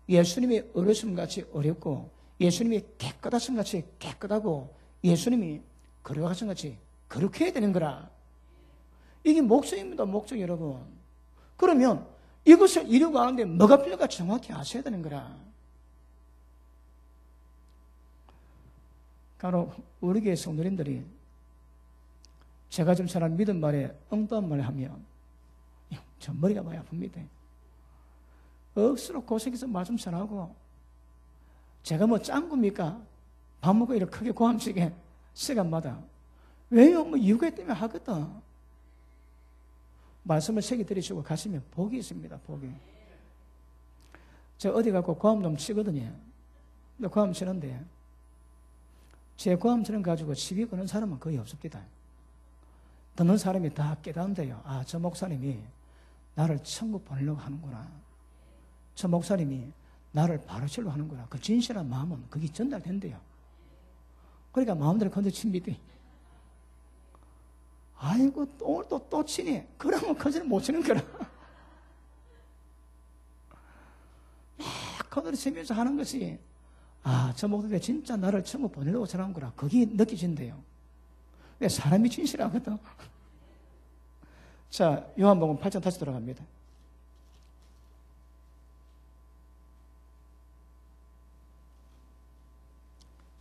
예수님이 어렸음같이 어렵고 예수님이 깨끗하심같이 깨끗하고 예수님이 거룩하심같이 거룩해야 되는 거라. 이게 목적입니다. 목적 여러분. 그러면 이것을 이루고 하는데 뭐가 필요할까 정확히 아셔야 되는 거라. 바로 우리 교회 성도님들이 제가 좀 사람 믿은 말에 엉뚱한 말을 하면 저 머리가 많이 아픕니다. 억수로 고생해서 말씀 전하고 제가 짠 겁니까? 밥 먹고 이렇게 크게 고함치게 시간마다 왜요? 이유가 때문에 하거든. 말씀을 새겨 들으시고 가시면 복이 있습니다. 복이. 제가 어디 가고 고함 좀 치거든요. 근데 고함 치는데 제 고함 치는 가지고 시비 거는 사람은 거의 없습니다. 듣는 사람이 다 깨닫는데요. 아, 저 목사님이 나를 천국 보내려고 하는구나. 저 목사님이 나를 바로치려고 하는구나. 그 진실한 마음은 그게 전달된대요. 그러니까 마음대로 건드칩니다. 아이고 오늘 또 치네. 그러면 거짓을 못 치는 거라. 막 건드리면서 하는 것이 아, 저 목사님이 진짜 나를 천국 보내려고 저러는구나. 그게 느껴진대요. 왜? 사람이 진실하거든. 자, 요한복음 8장 다시 돌아갑니다.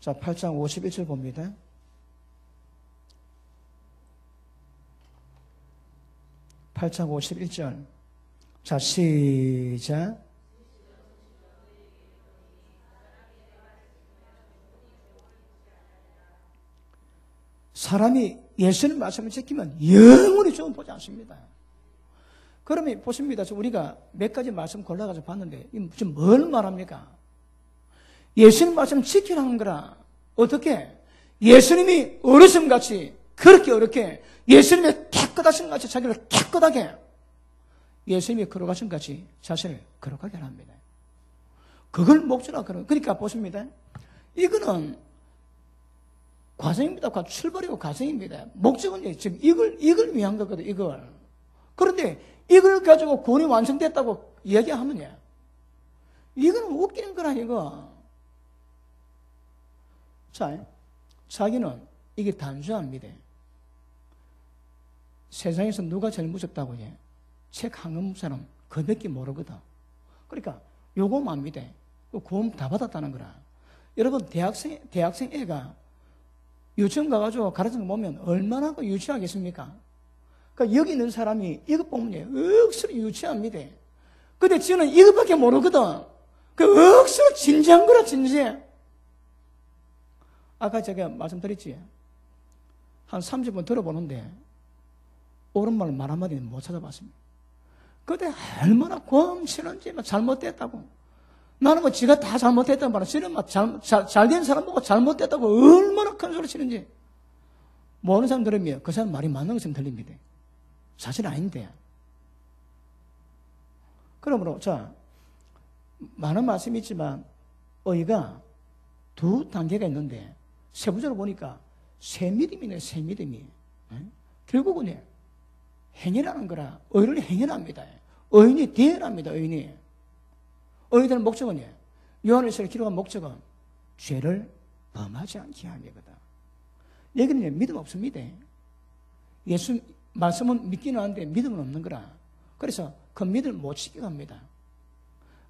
자, 8장 51절 봅니다. (8장 51절) 자, 시작. 사람이 예수님 말씀을 지키면 영원히 죽음 보지 않습니다. 그러면 보십니다. 우리가 몇 가지 말씀 골라가지고 봤는데 지금 뭘 말합니까? 예수님 말씀 지키라는 거라. 어떻게? 예수님이 어르신같이 그렇게 어렵게 예수님의 깨끗하신 같이 자기를 깨끗하게 예수님이 거룩하신 같이 자신을 거룩하게 합니다. 그걸 목적으로 그런. 그러니까 보십니다. 이거는 과정입니다. 출발이고 과정입니다. 목적은 지금 이걸 위한 거거든. 이걸. 그런데 이걸 가지고 구원이 완성됐다고 얘기하면요, 이거는 웃기는 거라 이거. 자, 자기는 이게 단순합니다. 세상에서 누가 제일 무섭다고 해? 책 한 권 사람 그밖에 모르거든. 그러니까 요거만 압니다. 고음 다 받았다는 거라. 여러분 대학생 애가 유치원 가가지고 가르치는 거 보면 얼마나 유치하겠습니까? 그러니까 여기 있는 사람이 이것 보면 억수로 유치합니다. 근데 저는 이것밖에 모르거든. 그 억수로 진지한 거라 진지해. 아까 제가 말씀드렸지. 한 30분 들어보는데 옳은 말 말 한마디는 못 찾아봤습니다. 그때 얼마나 고음치는지 잘못됐다고. 나는 뭐 지가 다 잘못했단 말이야. 지는 잘된 사람 보고 잘못됐다고 얼마나 큰 소리 치는지. 모르는 사람 들으면 그 사람 말이 맞는 것처럼 들립니다. 사실 아닌데. 그러므로, 자, 많은 말씀이 있지만, 의가 두 단계가 있는데, 세부적으로 보니까, 새 믿음이네, 새 믿음이. 결국은, 행위라는 거라, 의를 행위랍니다. 의인이 되어랍니다, 의인이. 의인이 되는 목적은, 요한일서를 기록한 목적은, 죄를 범하지 않게 하려거든. 여기는 믿음 없습니다. 예수 말씀은 믿기는 하는데 믿음은 없는 거라. 그래서 그 믿음을 못 지키게 합니다.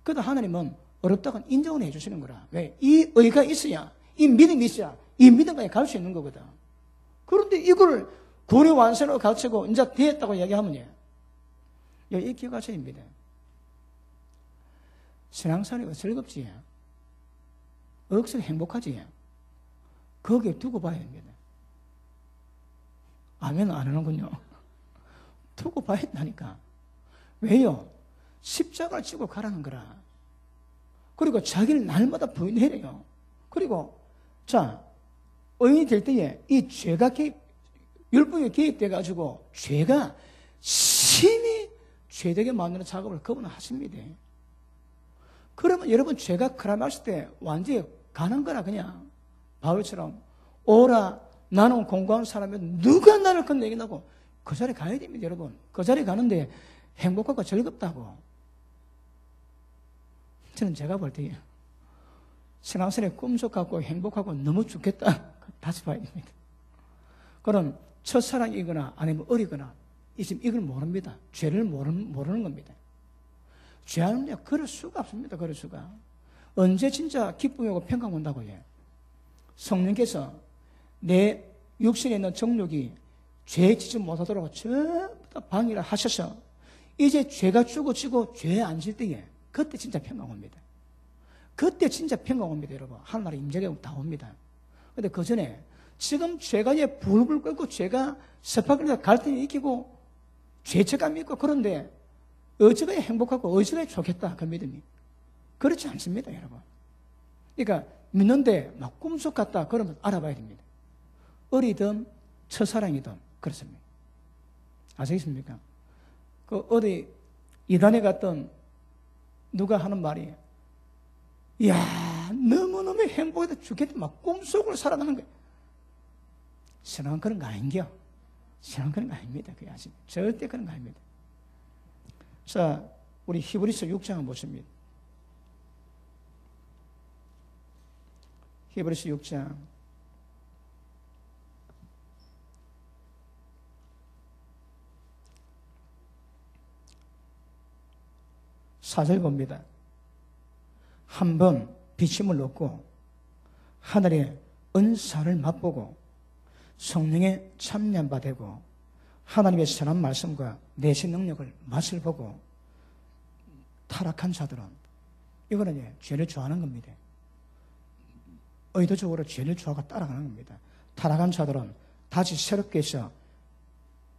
그래도 하나님은 어렵다고 인정을 해주시는 거라. 왜? 이 의가 있어야, 이 믿음이 있어야, 이 믿음까지 갈 수 있는 거거든. 그런데 이걸 구리 완성으로 가르치고 이제 되었다고 얘기하면 여기 기억하셔야입니다. 신앙생활이 즐겁지? 억수로 행복하지? 거기에 두고 봐야 합니다. 아멘 안 하는군요. 두고 봐야 한다니까. 왜요? 십자가를 지고 가라는 거라. 그리고 자기를 날마다 부인해요. 그리고 자, 의인이 될 때에 이 죄가 율법에 개입돼가지고 죄가 심히 죄되게 만드는 작업을 그분은 하십니다. 그러면 여러분 죄가 크라마실 때 완전히 가는 거라. 그냥 바울처럼 오라 나는 공부하는 사람이 누가 나를 건네긴다고 그 자리에 가야 됩니다. 여러분 그 자리에 가는데 행복하고 즐겁다고. 저는 제가 볼 때 신앙생활에 꿈속하고 행복하고 너무 좋겠다. 다시 봐야 됩니다. 그럼 첫사랑이거나 아니면 어리거나 있으면 이걸 모릅니다. 죄를 모르는 겁니다. 죄하는데 그럴 수가 없습니다. 그럴 수가. 언제 진짜 기쁨이고 평강 온다고 해요. 성령께서 내 육신에 있는 정욕이 죄에 지지 못하도록 전부 다 방해를 하셔서 이제 죄가 죽어지고 죄에 앉을 때에 그때 진짜 평강 옵니다. 그때 진짜 평강 옵니다. 여러분 하나님의 임재가 다 옵니다. 그런데 그 전에 지금 죄가 이제 불불 끓고 죄가 섭하게 갈등이 익히고 죄책감이 있고 그런데 어찌가 행복하고 어찌가 좋겠다 그 믿음이 그렇지 않습니다. 여러분 그러니까 믿는데 막 꿈속 같다 그러면 알아봐야 됩니다. 어리든 첫사랑이든 그렇습니다. 아시겠습니까? 그 어디 이단에 갔던 누가 하는 말이 이야 너무너무 행복해서 죽겠다 막 꿈속으로 살아가는 거예요. 신앙은 그런 거 아닌겨. 신앙은 그런 거 아닙니다. 그게 아십니까? 절대 그런 거 아닙니다. 자, 우리 히브리서 6장을 보십니다. 히브리서 6장 4절 봅니다. 한번 비침을 얻고 하늘의 은사를 맛보고 성령의 참여한 바 되고 하나님의 선한 말씀과 내신 능력을 맛을 보고 타락한 자들은 이거는 죄를 좋아하는 겁니다. 의도적으로 죄를 좋아하고 따라가는 겁니다. 타락한 자들은 다시 새롭게 해서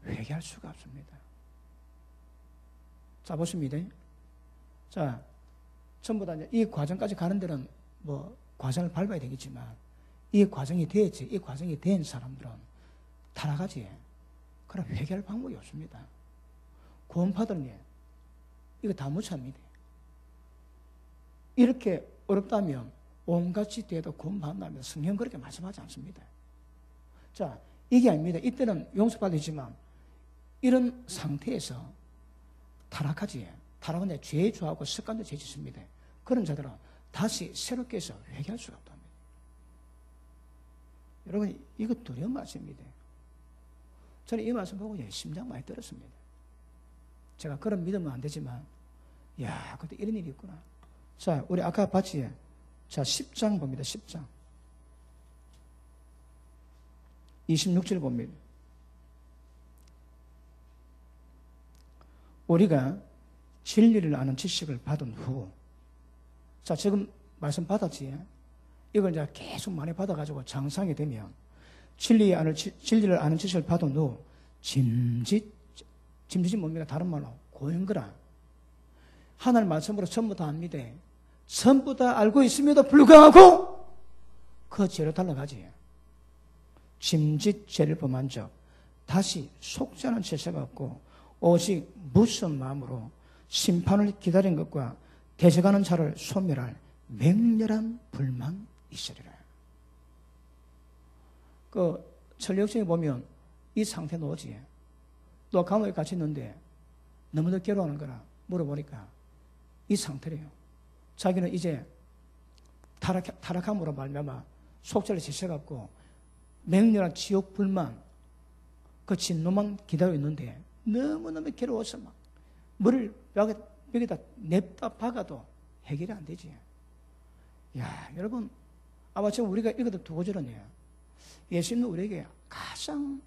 회개할 수가 없습니다. 자 보십니다. 자 전부 다 이 과정까지 가는 데는 뭐 과정을 밟아야 되겠지만 이 과정이 되었지 이 과정이 된 사람들은 타락하지 그럼 회개할 방법이 없습니다. 구원받으니 이거 다 못 참니다. 이렇게 어렵다면 온갖 짓대도 구원받는다면 성경 그렇게 말씀하지 않습니다. 자 이게 아닙니다. 이때는 용서받으지만 이런 상태에서 타락하지 타락은 죄에 좋아하고 습관도 죄 짓습니다. 그런 자들은 다시 새롭게 해서 회개할 수가 없답니다. 여러분, 이거 두려운 말씀입니다. 저는 이 말씀 보고 심장 많이 떨었습니다. 제가 그런 믿으면 안 되지만, 야, 그때 이런 일이 있구나. 자, 우리 아까 봤지? 자, 10장 봅니다. 10장. 26절 봅니다. 우리가 진리를 아는 지식을 받은 후, 자, 지금 말씀 받았지? 이걸 이제 계속 많이 받아가지고 장성이 되면, 진리를 아는 지식을 받은 후, 짐짓이 뭡니까? 다른 말로, 고행거라. 하나님 말씀으로 전부 다 압니다. 전부 다 알고 있음에도 불구하고, 그 죄로 달라가지. 짐짓 죄를 범한 적, 다시 속지 않은 죄가 없고, 오직 무슨 마음으로 심판을 기다린 것과 대적하는 자를 소멸할 맹렬한 불만이 있으리라. 그 천력성에 보면 이 상태 오지. 너 감옥에 갇혔는데 너무도 괴로워하는 거라 물어보니까 이 상태래요. 자기는 이제 타락함으로 말미암아 속죄를 지쳐갖고 맹렬한 지옥 불만, 그 진노만 기다리고 있는데 너무너무 괴로워서 막 물을 벽에다 냅다 박아도 해결이 안 되지. 야, 여러분, 아마 지금 우리가 읽어도 두 구절은요. 예수님은 우리에게 가장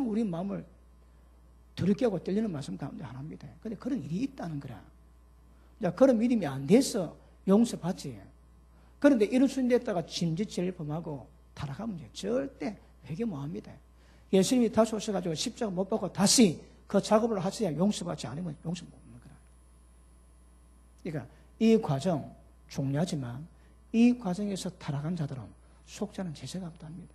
우리 마음을 두렵게 하고 떨리는 말씀 가운데 하나입니다. 근데 그런 일이 있다는 거라. 자, 그런 믿음이 안 돼서 용서받지. 그런데 이런 순대에다가 짐짓죄를 범하고 타락하면 절대 회개 못합니다. 예수님이 다시 오셔가지고 십자가 못 박고 다시 그 작업을 하셔야 용서받지 않으면 용서 못 받는 거라. 그러니까 이 과정 중요하지만 이 과정에서 타락한 자들은 속죄는 제재가 없답니다.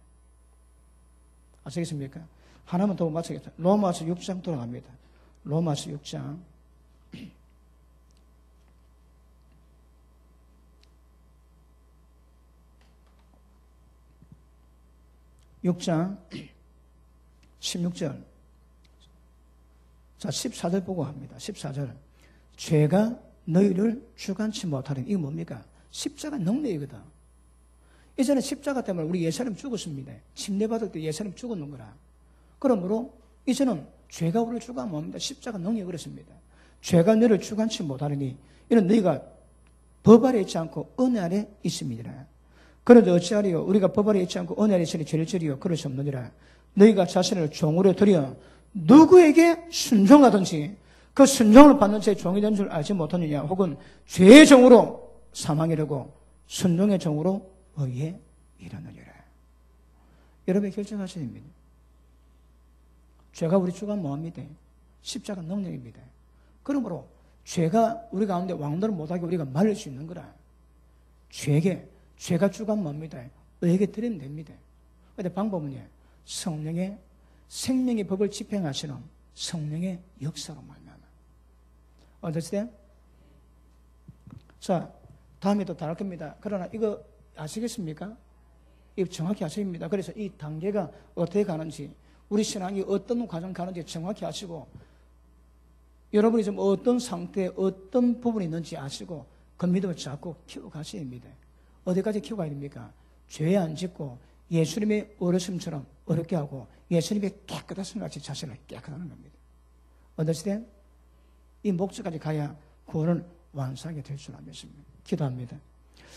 아시겠습니까? 하나만 더 마치겠습니다. 로마서 6장 돌아갑니다. 로마서 6장 6장 16절. 자, 14절 보고 합니다. 14절. 죄가 너희를 주관치 못하는, 이게 뭡니까? 십자가 능력이거든. 이전에 십자가 때문에 우리 예수님 죽었습니다. 침례받을 때 예수님 죽었는 거라. 그러므로 이제는 죄가 우리를 주관 못합니다. 십자가 능력이 그렇습니다. 죄가 너희를 주관치 못하느니 이는 너희가 법 아래 있지 않고 은혜 아래 있습니다. 그런데 어찌하리요? 우리가 법 아래 있지 않고 은혜 아래 있으니 죄를 지리요? 그럴 수 없느니라. 너희가 자신을 종으로 드려 누구에게 순종하든지 그 순종을 받는 제 종이 된 줄 알지 못하느냐? 혹은 죄의 종으로 사망이라고 순종의 종으로 의에 이르느니라. 여러분이 결정하셔야 됩니다. 죄가 우리 주관 뭐합니다? 십자가 능력입니다. 그러므로 죄가 우리 가운데 왕노를 못하게 우리가 말릴 수 있는 거라. 죄가 주관 뭡니다? 의에게 드리면 됩니다. 그런데 방법은요, 성령의 생명의 법을 집행하시는 성령의 역사로 말미암아. 어떠세요? 자, 다음에 또 다룰 겁니다. 그러나 이거 아시겠습니까? 이거 정확히 아셔야 합니다. 그래서 이 단계가 어떻게 가는지, 우리 신앙이 어떤 과정 가는지 정확히 아시고, 여러분이 지금 어떤 상태에 어떤 부분이 있는지 아시고 그 믿음을 자꾸 키워가셔야 합니다. 어디까지 키워가야 됩니까? 죄 안 짓고 예수님의 어르심처럼 어렵게 하고 예수님의 깨끗하신 같이 자신을 깨끗하는 겁니다. 어떠시대? 이 목적까지 가야 구원을 완수하게 될 줄 믿습니다. 기도합니다.